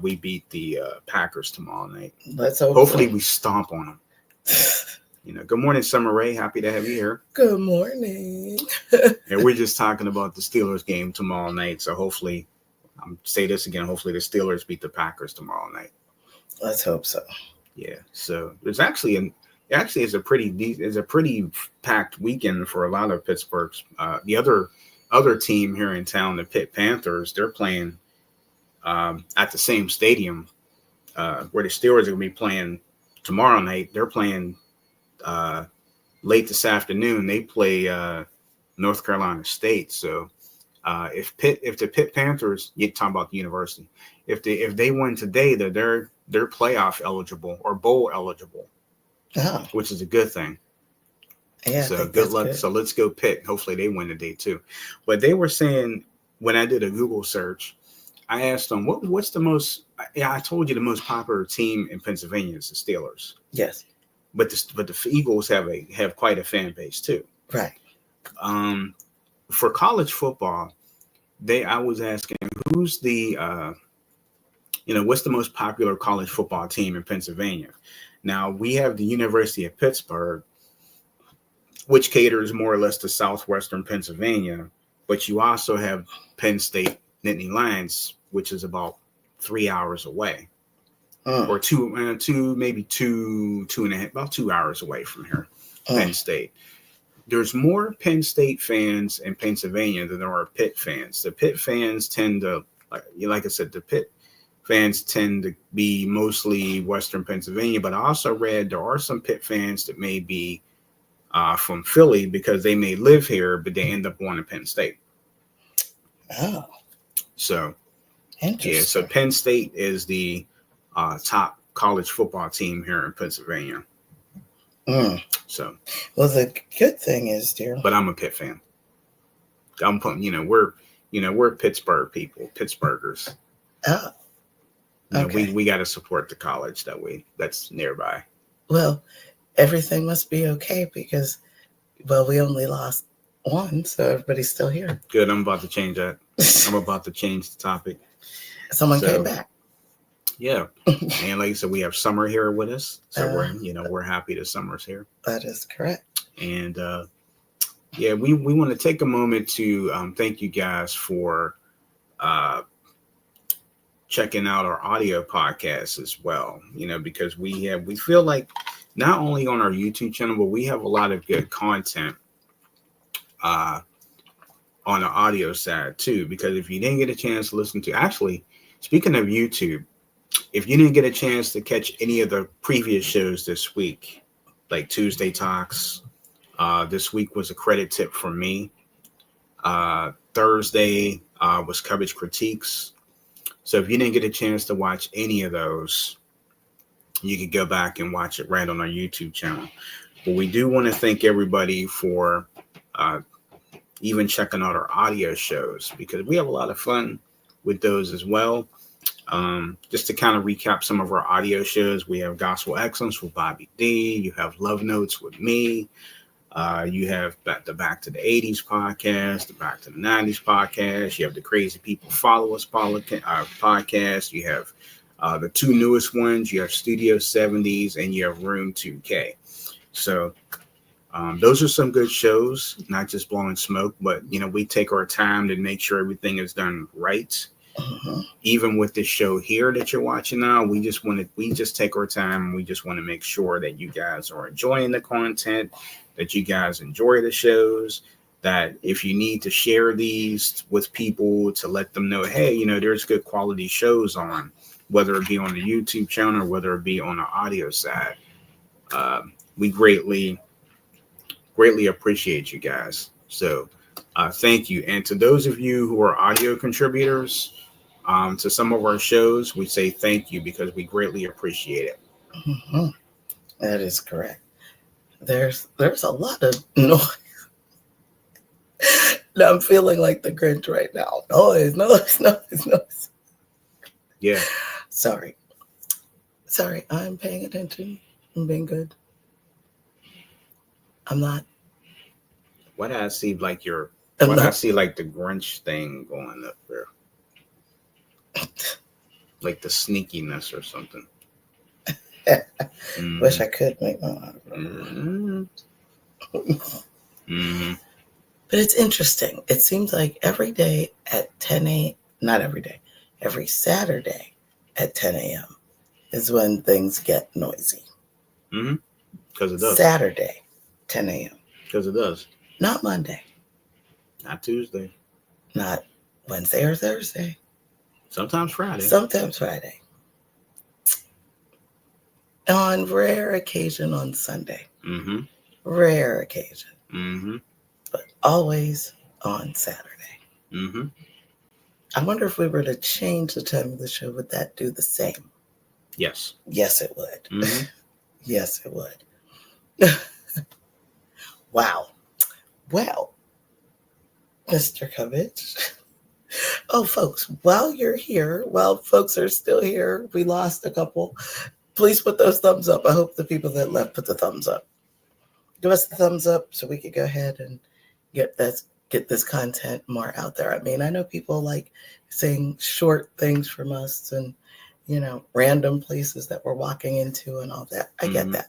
we beat the Packers tomorrow night. Let's hope Hopefully so. we stomp on them. Good morning, Summer Rae. Happy to have you here. Good morning. And we're just talking about the Steelers game tomorrow night. So hopefully, say this again. Hopefully the Steelers beat the Packers tomorrow night. Let's hope so. Yeah. So there's actually is a pretty packed weekend for a lot of Pittsburgh's. The other team here in town, the Pitt Panthers, they're playing at the same stadium where the Steelers are going to be playing tomorrow night. They're playing late this afternoon. They play North Carolina State. So if the Pitt Panthers, you're talking about the university, if they win today, they're playoff eligible or bowl eligible, which is a good thing. Yeah. So good luck. Good. So let's go Pitt. Hopefully they win today too. But they were saying when I did a Google search, I asked them what's the most. Yeah, I told you the most popular team in Pennsylvania is the Steelers. Yes. But the Eagles have quite a fan base too. Right. For college football, I was asking who's the what's the most popular college football team in Pennsylvania? Now we have the University of Pittsburgh, which caters more or less to southwestern Pennsylvania, but you also have Penn State Nittany Lions, which is about 3 hours away. Or maybe two and a half, about 2 hours away from here, Penn State. There's more Penn State fans in Pennsylvania than there are Pitt fans. The Pitt fans tend to, like I said, the Pitt fans tend to be mostly Western Pennsylvania, but I also read there are some Pitt fans that may be from Philly because they may live here, but they end up going to Penn State. Oh. So, interesting. Yeah, so Penn State is the top college football team here in Pennsylvania. So, well, the good thing is, dear. But I'm a Pitt fan. I'm putting, we're Pittsburgh people, Pittsburghers. Oh, okay. We got to support the college that's nearby. Well, everything must be okay because, we only lost one, so everybody's still here. Good. I'm about to change that. I'm about to change the topic. Someone came back. Yeah, and like I said, we have Summer here with us, so we're happy that Summer's here. That is correct. And we want to take a moment to thank you guys for checking out our audio podcasts as well. Because we feel like not only on our YouTube channel, but we have a lot of good content on the audio side too. Because if you didn't get a chance to listen to, actually, speaking of YouTube. If you didn't get a chance to catch any of the previous shows this week, like Tuesday Talks, this week was a credit tip from me. Thursday was Coverage Critiques. So if you didn't get a chance to watch any of those, you could go back and watch it right on our YouTube channel. But we do want to thank everybody for even checking out our audio shows because we have a lot of fun with those as well. Just to kind of recap some of our audio shows, we have Gospel Excellence with Bobby D. You have Love Notes with me. You have Back to the 80s podcast, the Back to the 90s podcast. You have the Crazy People Follow Us podcast. You have the two newest ones. You have Studio 70s and you have Room 2K. So those are some good shows, not just blowing smoke, but, we take our time to make sure everything is done right. Even with this show here that you're watching now, we just take our time and we just want to make sure that you guys are enjoying the content, that you guys enjoy the shows, that if you need to share these with people to let them know, hey, there's good quality shows on, whether it be on the YouTube channel or whether it be on the audio side. We greatly appreciate you guys. So thank you. And to those of you who are audio contributors, to some of our shows, we say thank you because we greatly appreciate it. Mm-hmm. That is correct. There's a lot of noise. I'm feeling like the Grinch right now. Noise. Yeah. Sorry. I'm paying attention. I'm being good. I'm not Why did I see like your? I'm Why did I not. see like the Grinch thing going up there, like the sneakiness or something? Wish Mm-hmm. I could make my. Mm-hmm. Mm-hmm. But it's interesting. It seems like every day at 10 a.m., not every day, every Saturday at 10 a.m. is when things get noisy. Mm-hmm. Because it does. Saturday, 10 a.m. Because it does. Not Monday, Not Tuesday. not Wednesday or Thursday, Sometimes Friday. sometimes Friday. On rare occasion on Sunday. Mm-hmm. Rare occasion. Mm-hmm. But always on Saturday. Mm-hmm. I wonder if we were to change the time of the show, would that do the same? Yes. Yes, it would. Mm-hmm. Yes, it would. Wow. Well, Mr. Covich. Oh, folks, while folks are still here, we lost a couple. Please put those thumbs up. I hope the people that left put the thumbs up. Give us the thumbs up so we could go ahead and get this content more out there. I mean, I know people like saying short things from us and random places that we're walking into and all that. I get Mm-hmm. that.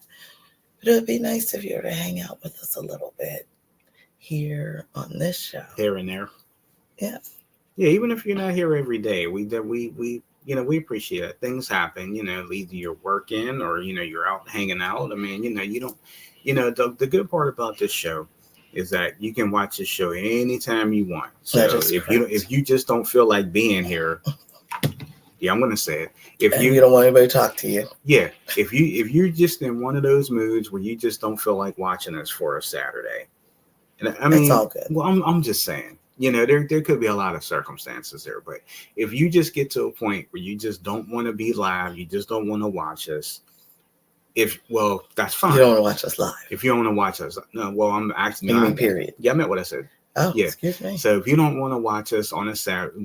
But it would be nice if you were to hang out with us a little bit here on this show. Here and there. Yeah. Yeah, even if you're not here every day, we we appreciate it. Things happen, either you're working or you're out hanging out. I mean, you don't, the good part about this show is that you can watch this show anytime you want. That So is if correct. you just don't feel like being here, yeah, I'm gonna say it. If And you don't want anybody to talk to you. yeah, if you're just in one of those moods where you just don't feel like watching us for a Saturday, and I It's mean, all good. well, I'm just saying, there could be a lot of circumstances there, but if you just get to a point where you just don't want to be live, you just don't want to watch us, that's fine. You don't want to watch us live. If you don't want to watch us, no, well, I'm actually, You no, mean period? Yeah, I meant what I said. Oh, Yeah. excuse me. So if you don't want to watch us on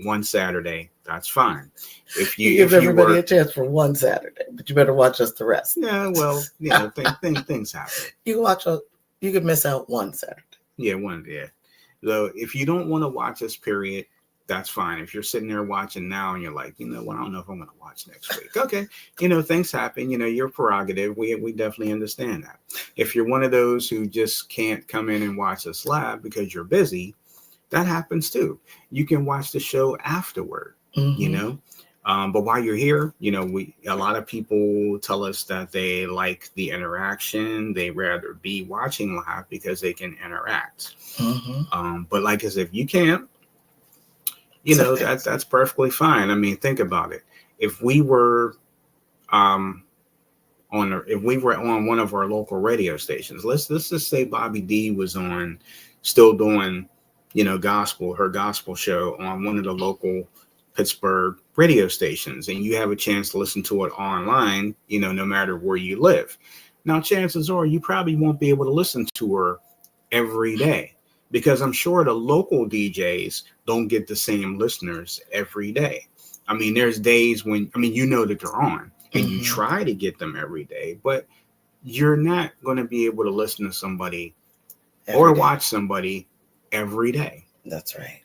one Saturday, that's fine. If You you give everybody were, a chance for one Saturday, but you better watch us the rest. yeah, well, things happen. You could miss out one Saturday. Yeah, yeah. So if you don't want to watch us, period, that's fine. If you're sitting there watching now and you're like, well, I don't know if I'm going to watch next week. Okay. Things happen, your prerogative. We definitely understand that. If you're one of those who just can't come in and watch us live because you're busy, that happens too. You can watch the show afterward, Mm-hmm. But while you're here, a lot of people tell us that they like the interaction. They rather be watching live because they can interact. Mm-hmm. But like as if you can't, Okay. that's perfectly fine. I mean, think about it. If we were if we were on one of our local radio stations, let's just say Bobby D was still doing, her gospel show on one of the local Pittsburgh radio stations, and you have a chance to listen to it online, no matter where you live. Now, chances are you probably won't be able to listen to her every day because I'm sure the local DJs don't get the same listeners every day. I mean, there's days when, that they're on and you try to get them every day, but you're not going to be able to listen to somebody or watch somebody every day. That's right.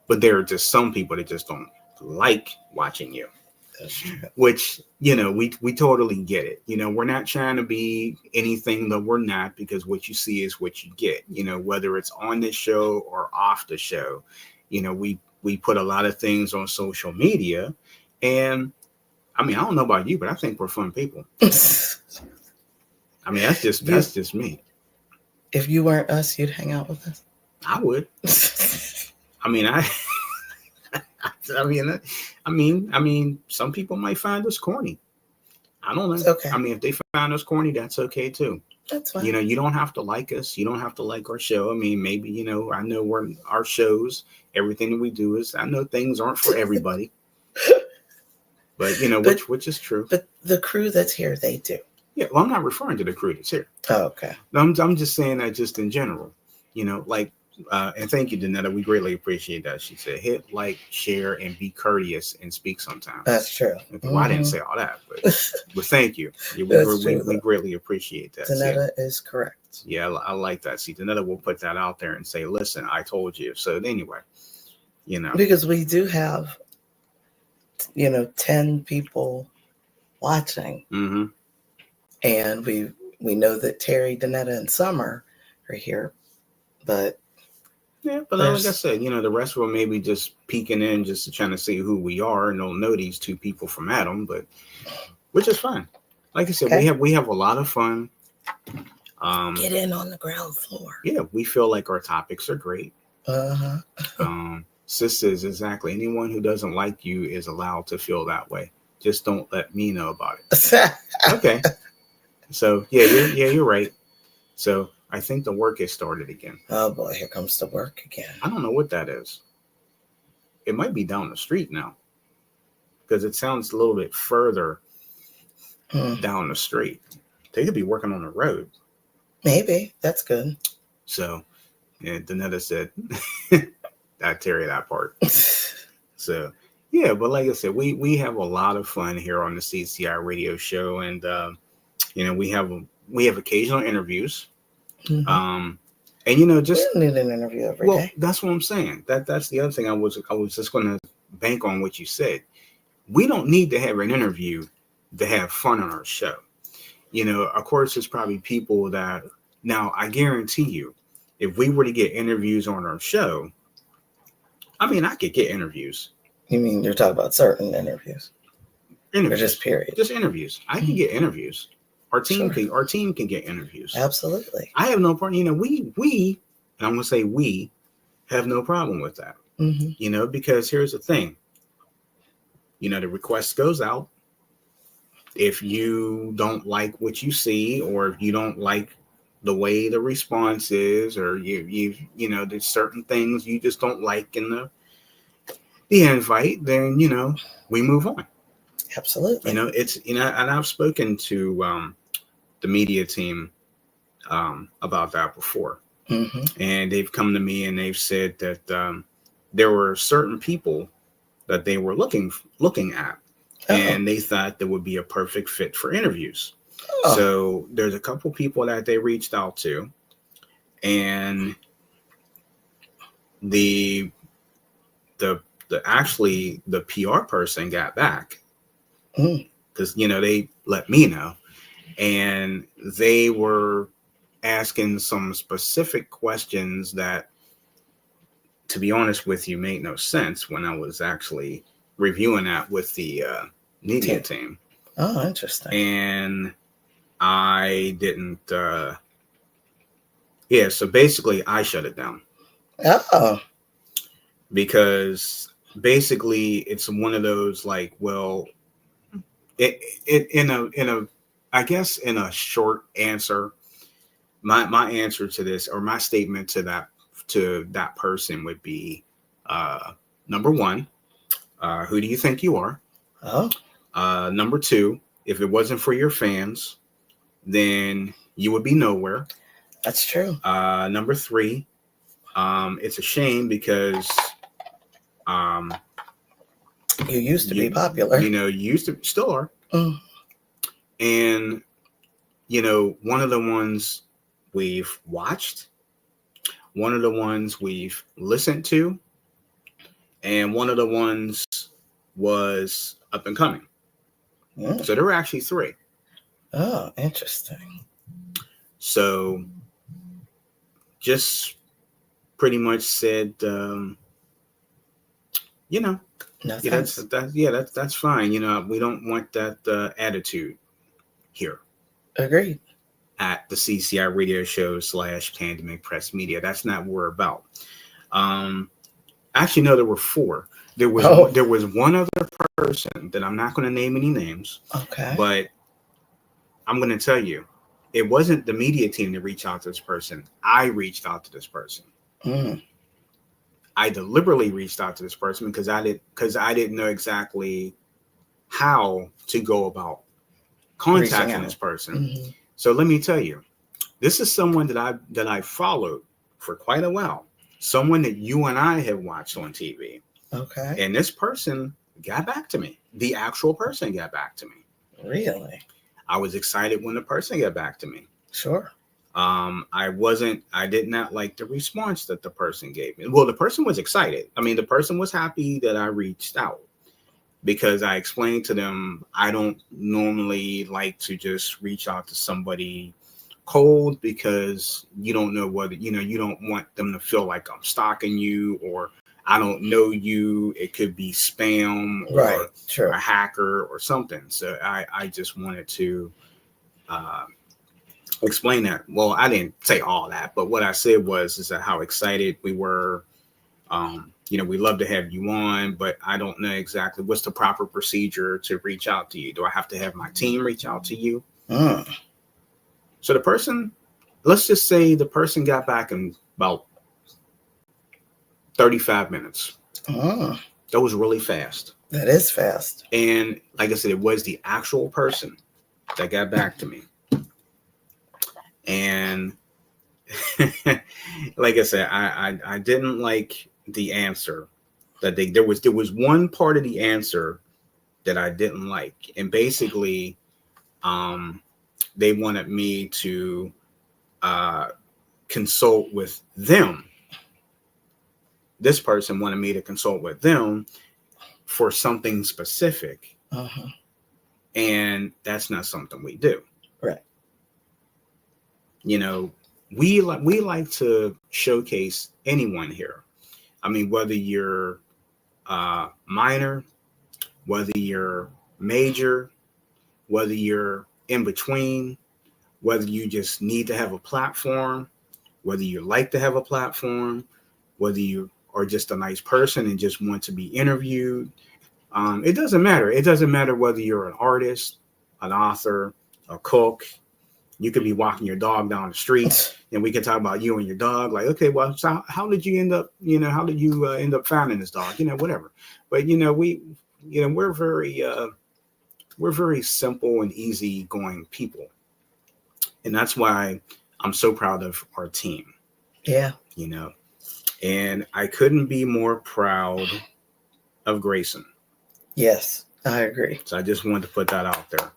But there are just some people that just don't like watching you. That's true. Which, we totally get it. We're not trying to be anything that we're not, because what you see is what you get, whether it's on this show or off the show. We put a lot of things on social media, and I don't know about you, but I think we're fun people. That's just me. If you weren't us, you'd hang out with us. I would. Some people might find us corny. I don't know. It's okay. If they find us corny, that's okay too. That's fine. You don't have to like us. You don't have to like our show. Maybe, I know our shows, everything that we do is, I know things aren't for everybody. But, which is true. But the crew that's here, they do. Yeah, well, I'm not referring to the crew that's here. Oh, okay. I'm just saying that just in general, and thank you, Danetta. We greatly appreciate that. She said, hit like, share, and be courteous and speak sometimes. That's true. Well, I didn't say all that, but thank you. Yeah, we greatly appreciate that. Danetta is correct. Yeah, I like that. See, Danetta will put that out there and say, listen, I told you. So anyway, Because we do have, 10 people watching. Mm-hmm. And we know that Terry, Danetta, and Summer are here. But yeah, but like I said, the rest of them maybe just peeking in just to trying to see who we are, and they'll know these two people from Adam, but which is fine. Like I said, okay. we have a lot of fun. Get in on the ground floor. Yeah, we feel like our topics are great. Sis says exactly. Anyone who doesn't like you is allowed to feel that way. Just don't let me know about it. Okay. So you're right. So I think the work has started again. Oh boy, here comes the work again. I don't know what that is. It might be down the street now, because it sounds a little bit further down the street. They could be working on the road. Maybe. That's good. So, yeah, Danetta said, I tell you that part. So, yeah, but like I said, we have a lot of fun here on the CCI radio show, and we have occasional interviews. Mm-hmm. And just we don't need an interview every day. That's what I'm saying. That's the other thing I was just going to bank on what you said. We don't need to have an interview to have fun on our show. Of course, there's probably people that now I guarantee you, if we were to get interviews on our show, I mean, I could get interviews. You mean you're talking about certain interviews? Or just period? Just interviews. I can get interviews. Our team can get interviews. Absolutely. I have no problem. We and I'm going to say we have no problem with that. Mm-hmm. Because here's the thing. The request goes out. If you don't like what you see, or if you don't like the way the response is, or there's certain things you just don't like in the invite, then we move on. Absolutely. It's and I've spoken to the media team about that before. Mm-hmm. And they've come to me and they've said that there were certain people that they were looking at. And they thought that would be a perfect fit for interviews. So there's a couple people that they reached out to, and the PR person got back, because they let me know, and they were asking some specific questions that, to be honest with you, made no sense when I was actually reviewing that with the media team. Oh, interesting. And I didn't. So basically, I shut it down. Oh. Because basically, it's one of those like, well, in a short answer, my answer to this, or my statement to that person would be, number one, who do you think you are? Number two, if it wasn't for your fans, then you would be nowhere. That's true. Number three, it's a shame because you used to be popular. You used to, still are. And one of the ones we've watched, one of the ones we've listened to, and one of the ones was up and coming. So there were actually three. Oh, interesting. So just pretty much said, no that's fine. We don't want that attitude here. Agreed. At the CCI radio show / Tandem Press Media. That's not what we're about. Actually, no, there were four. There was one other person that I'm not going to name any names. Okay. But I'm going to tell you, it wasn't the media team that reached out to this person. I reached out to this person. I deliberately reached out to this person because I didn't know exactly how to go about contacting this person. So let me tell you, this is someone that I followed for quite a while. Someone that you and I have watched on TV. Okay. And this person got back to me. The actual person got back to me. Really? I was excited when the person got back to me. Sure. I did not like the response that the person gave me. Well, the person was excited. I mean, the person was happy that I reached out because I explained to them I don't normally like to just reach out to somebody cold because you don't know whether, you don't want them to feel like I'm stalking you or I don't know you. It could be spam Right. or True. a hacker or something. So I just wanted to uh, explain that. Well, I didn't say all that, but what I said was is that how excited we were. We love to have you on, but I don't know exactly what's the proper procedure to reach out to you. Do I have to have my team reach out to you? Mm. So the person, let's just say the person got back in about 35 minutes. Mm. That was really fast. That is fast. And like I said, it was the actual person that got back to me. And like I said, I didn't like the answer that there was one part of the answer that I didn't like. And basically, they wanted me to consult with them. This person wanted me to consult with them for something specific. Uh-huh. And that's not something we do. Right. We like to showcase anyone here. I mean, whether you're minor, whether you're major, whether you're in between, whether you just need to have a platform, whether you like to have a platform, whether you are just a nice person and just want to be interviewed. It doesn't matter. It doesn't matter whether you're an artist, an author, a cook. You could be walking your dog down the street and we can talk about you and your dog. Like, okay, well, so how did you end up, how did you end up finding this dog? Whatever. But, we're very simple and easygoing people. And that's why I'm so proud of our team. Yeah. And I couldn't be more proud of Grayson. Yes, I agree. So I just wanted to put that out there.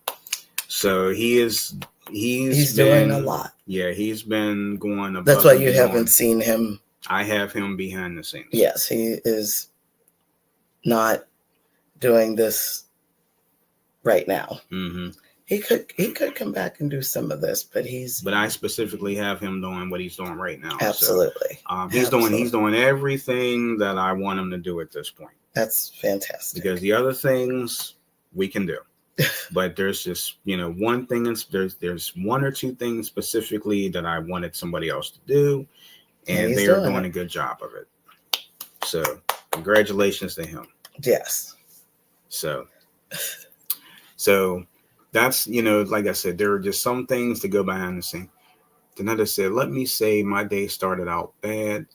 So he's doing a lot. Yeah, he's been going above. That's why you haven't seen him. I have him behind the scenes. Yes, he is not doing this right now. Mm-hmm. He could come back and do some of this, but I specifically have him doing what he's doing right now. Absolutely. So, he's doing everything that I want him to do at this point. That's fantastic. Because the other things we can do. But there's just, one thing, there's one or two things specifically that I wanted somebody else to do, and they are doing a good job of it. So congratulations to him. Yes. So that's, like I said, there are just some things to go behind the scene. Danetta said, let me say my day started out bad.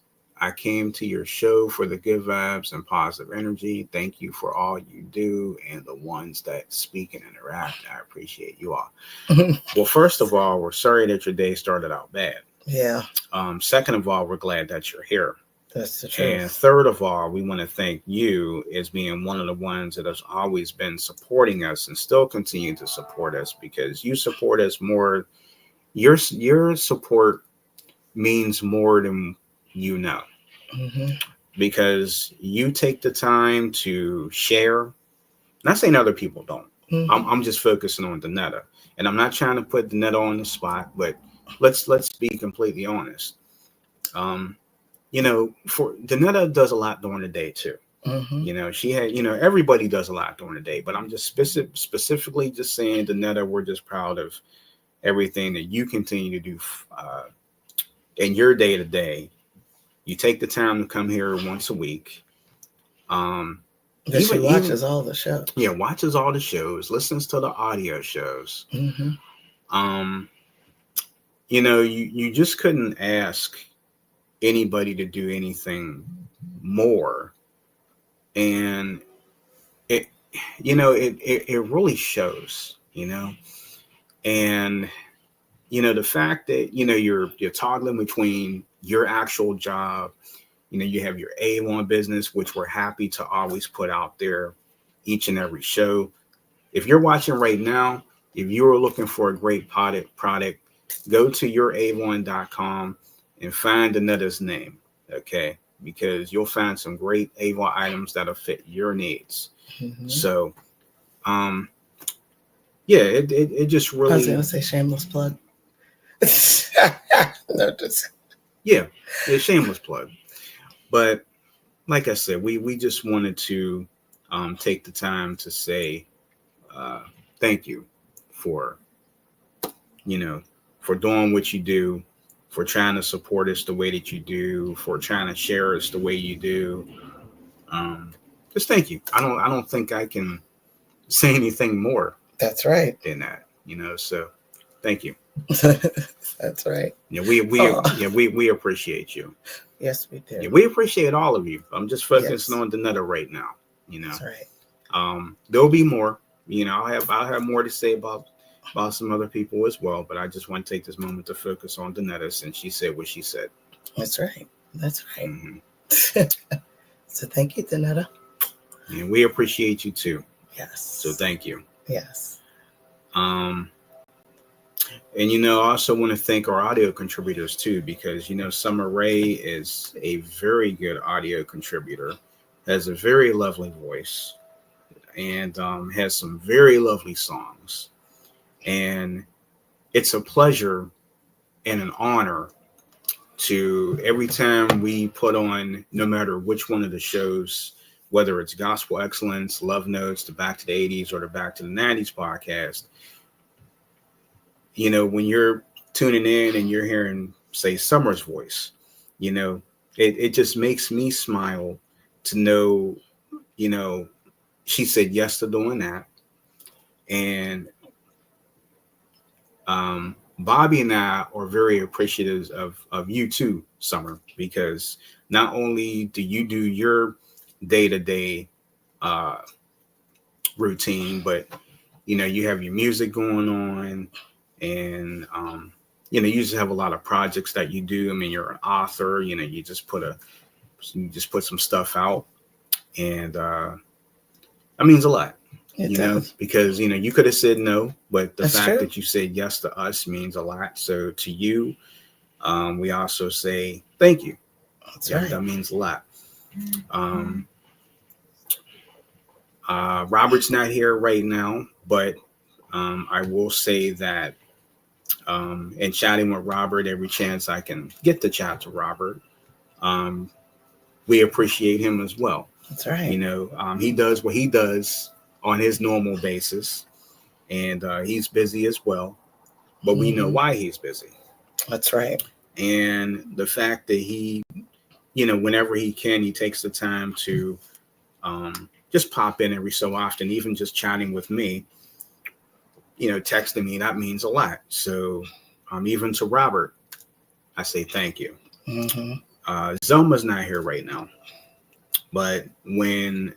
I came to your show for the good vibes and positive energy. Thank you for all you do and the ones that speak and interact. I appreciate you all. Well, first of all, we're sorry that your day started out bad. Yeah. Second of all, we're glad that you're here. That's the truth. And third of all, we want to thank you as being one of the ones that has always been supporting us and still continue to support us, because you support us more. Your support means more than you know. Mm-hmm. Because you take the time to share. Not saying other people don't. Mm-hmm. I'm just focusing on Danetta, and I'm not trying to put Danetta on the spot, but let's be completely honest. For Danetta does a lot during the day too. Mm-hmm. She had, everybody does a lot during the day, but I'm just specifically just saying, Danetta, we're just proud of everything that you continue to do in your day to day. You take the time to come here once a week. She watches all the shows. Yeah, watches all the shows, listens to the audio shows. Mm-hmm. You just couldn't ask anybody to do anything more, and it really shows. And the fact that you're toggling between your actual job, you have your A1 business, which we're happy to always put out there each and every show. If you're watching right now, if you're looking for a great product, go to youravon.com and find Danetta's name, okay? Because you'll find some great Avon items that'll fit your needs. Mm-hmm. So, yeah, it just really. I was gonna say shameless plug. No, just Yeah, shameless plug. But like I said, we just wanted to take the time to say thank you for for doing what you do, for trying to support us the way that you do, for trying to share us the way you do. Um, just thank you. I don't think I can say anything more that's right. than that. So thank you. That's right. Yeah, we appreciate you. Yes, we do. Yeah, we appreciate all of you. I'm just focusing Yes. on Danetta right now. That's right. There'll be more. I'll have more to say about some other people as well. But I just want to take this moment to focus on Danetta since she said what she said. That's right. That's right. Mm-hmm. So thank you, Danetta. And we appreciate you too. Yes. So thank you. Yes. And I also want to thank our audio contributors too, because Summer Rae is a very good audio contributor, has a very lovely voice, and has some very lovely songs. And it's a pleasure and an honor to every time we put on, no matter which one of the shows, whether it's Gospel Excellence, Love Notes, the Back to the 80s, or the Back to the 90s podcast, when you're tuning in and you're hearing, say, Summer's voice, it just makes me smile to know, she said yes to doing that. And Bobby and I are very appreciative of you too, Summer, because not only do you do your day-to-day routine, but you have your music going on, and you just have a lot of projects that you do. I mean, you're an author. You just put some stuff out, and that means a lot. It does. Because you could have said no, but the That's fact true. that you said yes to us means a lot. So to you, we also say thank you. That's right. That means a lot. Robert's not here right now, but I will say that in chatting with Robert, every chance I can get to chat to Robert, we appreciate him as well. That's right. He does what he does on his normal basis, and he's busy as well, but we know why he's busy. That's right. And the fact that he, whenever he can, he takes the time to just pop in every so often, even just chatting with me, texting me, that means a lot. So even to Robert, I say thank you. Zelma's not here right now, but when,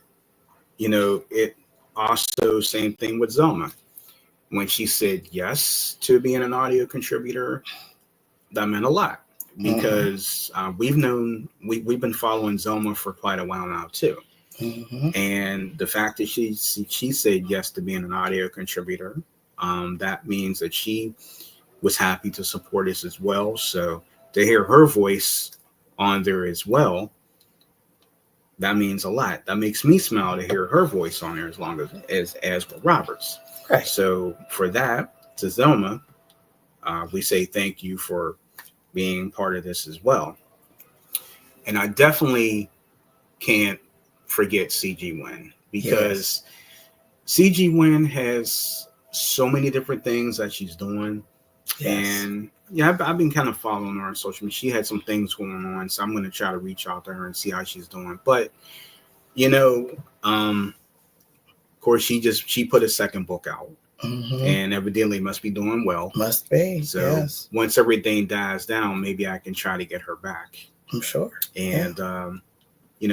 it also same thing with Zelma. When she said yes to being an audio contributor, that meant a lot, because we've been following Zelma for quite a while now too. And the fact that she said yes to being an audio contributor, that means that she was happy to support us as well. So to hear her voice on there as well, that means a lot. That makes me smile to hear her voice on there, as long as with Robert's. Right. So for that, to Zelma, we say thank you for being part of this as well. And I definitely can't forget CG Win, because CG Win has so many different things that she's doing. Yes. And yeah, I've been kind of following her on social media. She had some things going on, so I'm going to try to reach out to her and see how she's doing. But of course, she put a second book out, and evidently must be doing well. Must be. So yes. Once everything dies down, maybe I can try to get her back. I'm sure. And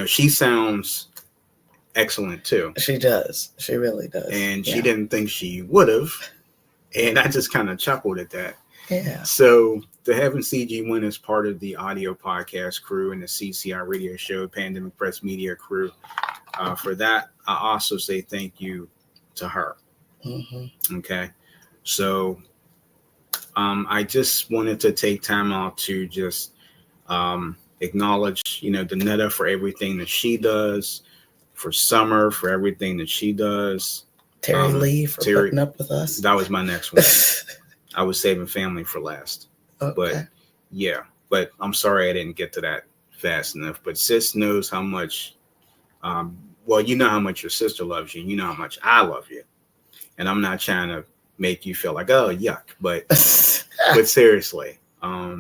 she sounds excellent too. She does. She really does. And she didn't think she would have. And I just kind of chuckled at that. Yeah. So to having CG Win as part of the audio podcast crew and the CCI radio show, Pandemic Press Media crew, for that, I also say thank you to her. Okay. So I just wanted to take time out to just acknowledge, Danetta for everything that she does, for Summer for everything that she does. Terry Lee for Terry, putting up with us. that was my next one. I was saving family for last. Okay. But yeah, but I'm sorry I didn't get to that fast enough. But sis knows how much, well, you know how much your sister loves you. You know how much I love you. And I'm not trying to make you feel like, oh, yuck. But seriously,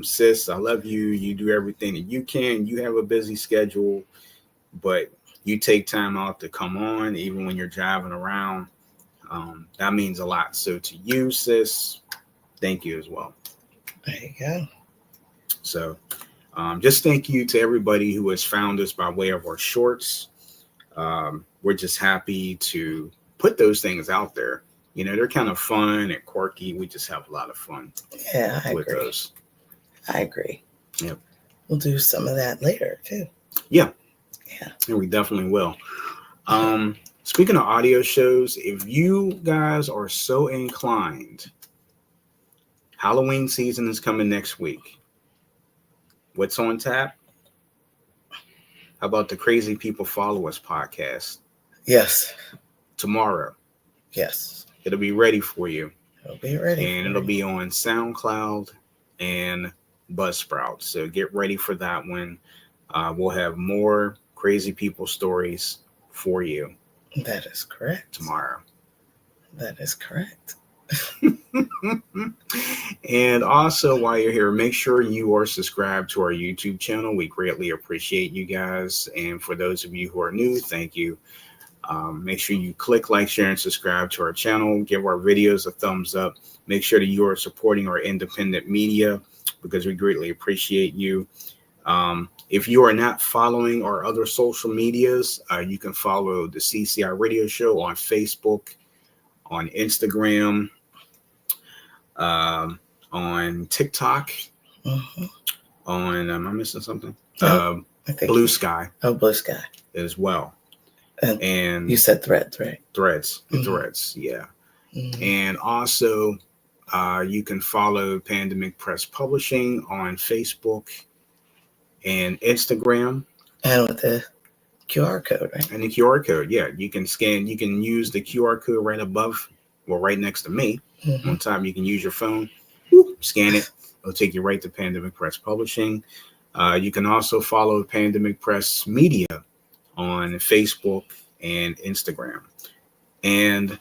sis, I love you. You do everything that you can. You have a busy schedule, but you take time out to come on, even when you're driving around. That means a lot. So to you, sis, thank you as well. There you go. So just thank you to everybody who has found us by way of our shorts. We're just happy to put those things out there. They're kind of fun and quirky. We just have a lot of fun. Yeah, I with agree. Those. I agree. Yep. We'll do some of that later too. Yeah. Yeah. And we definitely will. Speaking of audio shows, if you guys are so inclined, Halloween season is coming next week. What's on tap? How about the Crazy People Follow Us podcast? Yes. Tomorrow. Yes. It'll be ready for you. It'll be ready. And it'll be on SoundCloud and Buzzsprout. So get ready for that one. We'll have more Crazy People stories for you. That is correct. Tomorrow. That is correct. And also, while you're here, make sure you are subscribed to our YouTube channel. We greatly appreciate you guys. And for those of you who are new, thank you. Make sure you click like, share, and subscribe to our channel. Give our videos a thumbs up. Make sure that you are supporting our independent media because we greatly appreciate you. If you are not following our other social medias, you can follow the CCI Radio Show on Facebook, on Instagram, on TikTok, on, am I missing something? No, Blue Sky. Oh, Blue Sky. As well. And you said Threads, right? Threads, Threads, yeah. And also, you can follow Pandemic Press Publishing on Facebook and Instagram. And with the QR code, right? And the QR code, yeah. You can use the QR code right above, well, right next to me. On top, you can use your phone, scan it. It'll take you right to Pandemic Press Publishing. You can also follow Pandemic Press Media on Facebook and Instagram. And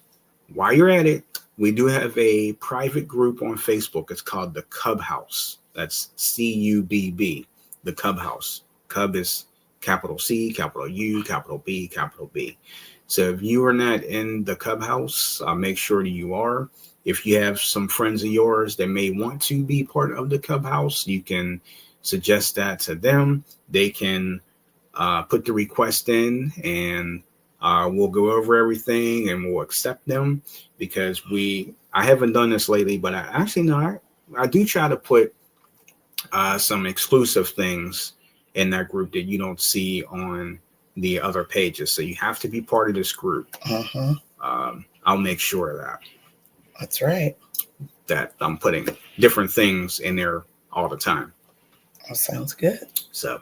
while you're at it, we do have a private group on Facebook. It's called the Cub House. That's CUBB, the Cub House. Cub is capital C, capital U, capital B, capital B. So if you are not in the Cub House, make sure that you are. If you have some friends of yours that may want to be part of the Cub House, you can suggest that to them. They can put the request in, and we'll go over everything and we'll accept them, because I haven't done this lately, but I do try to put some exclusive things in that group that you don't see on the other pages. So you have to be part of this group. I'll make sure of that. That's right. That I'm putting different things in there all the time. That sounds good. So.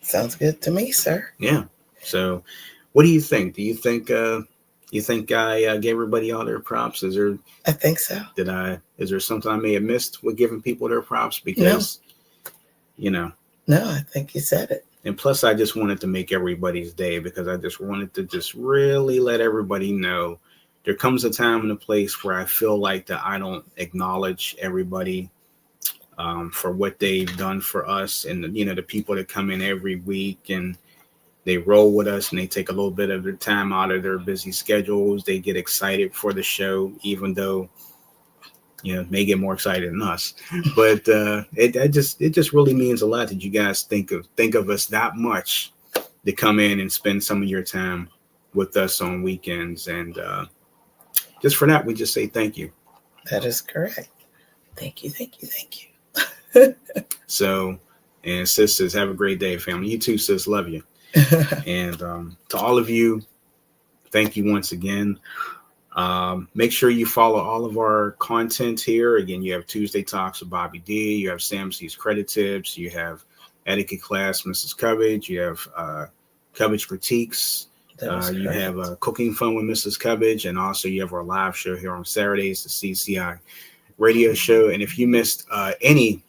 Sounds good to me, sir. Yeah. So, what do you think? Do you think I gave everybody all their props? I think so. Is there something I may have missed with giving people their props? Because, No, I think you said it. And plus, I just wanted to make everybody's day, because I just wanted to just really let everybody know there comes a time and a place where I feel like that I don't acknowledge everybody for what they've done for us, and the people that come in every week and they roll with us and they take a little bit of their time out of their busy schedules. They get excited for the show, even though may get more excited than us. But it just really means a lot that you guys think of us that much to come in and spend some of your time with us on weekends. And just for that, we just say thank you. That is correct. Thank you. So, and sis says, have a great day, family. You too, sis. Love you. And to all of you, thank you once again. Make sure you follow all of our content here. Again, you have Tuesday Talks with Bobby D. You have Sam C's Credit Tips. You have Etiquette Class, Mrs. Cubbage. You have Cubbage Critiques. You have Cooking Fun with Mrs. Cubbage. And also you have our live show here on Saturdays, the CCI radio show. And if you missed any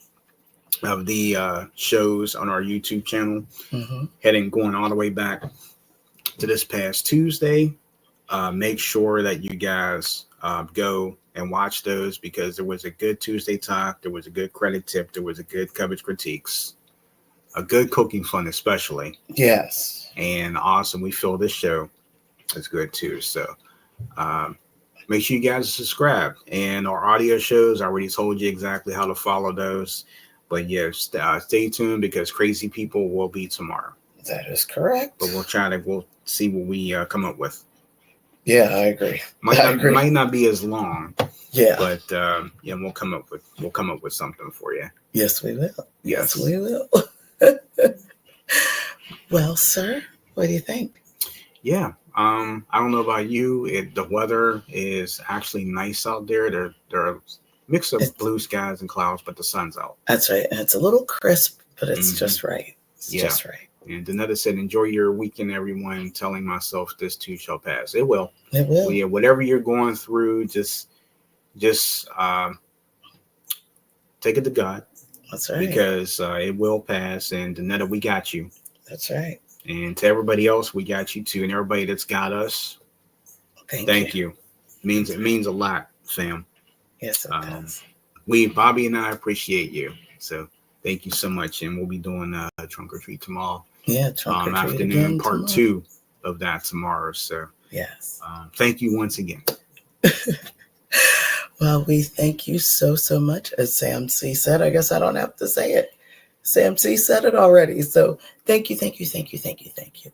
of the shows on our YouTube channel, going all the way back to this past Tuesday, make sure that you guys go and watch those, because there was a good Tuesday Talk, there was a good Credit Tip, there was a good Coverage Critiques, a good Cooking Fun especially. Yes. And awesome. We feel this show is good too. So make sure you guys subscribe. And our audio shows, I already told you exactly how to follow those. But yes, stay tuned, because Crazy People will be tomorrow. That is correct. But we'll see what we come up with. Yeah, I agree. Might not be as long. Yeah. But we'll come up with something for you. Yes, we will. Yes, we will. Well, sir, what do you think? Yeah. I don't know about you. The weather is actually nice out there. There are a mix of blue skies and clouds, but the sun's out. That's right. And it's a little crisp, but it's just right. It's just right. And Danetta said, enjoy your weekend, everyone. Telling myself this too shall pass. It will. It will. Well, yeah, whatever you're going through, just take it to God. That's right. Because it will pass. And Danetta, we got you. That's right. And to everybody else, we got you too. And everybody that's got us, thank you. It means a lot, Sam. Yes, it does. Bobby and I appreciate you. So thank you so much. And we'll be doing a trunk or treat tomorrow. Yeah, trunk or treat afternoon, again part tomorrow. 2 of that tomorrow. So yes. Thank you once again. Well, we thank you so much. As Sam C said, I guess I don't have to say it. Sam C said it already. So thank you. Though.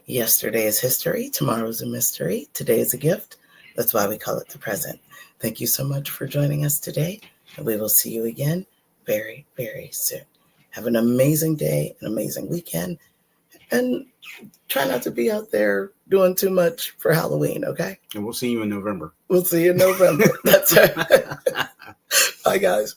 Yesterday is history. Tomorrow's a mystery. Today is a gift. That's why we call it the present. Thank you so much for joining us today. And we will see you again very, very soon. Have an amazing day, an amazing weekend. And try not to be out there doing too much for Halloween, okay? And we'll see you in November. We'll see you in November. That's right. Bye, guys.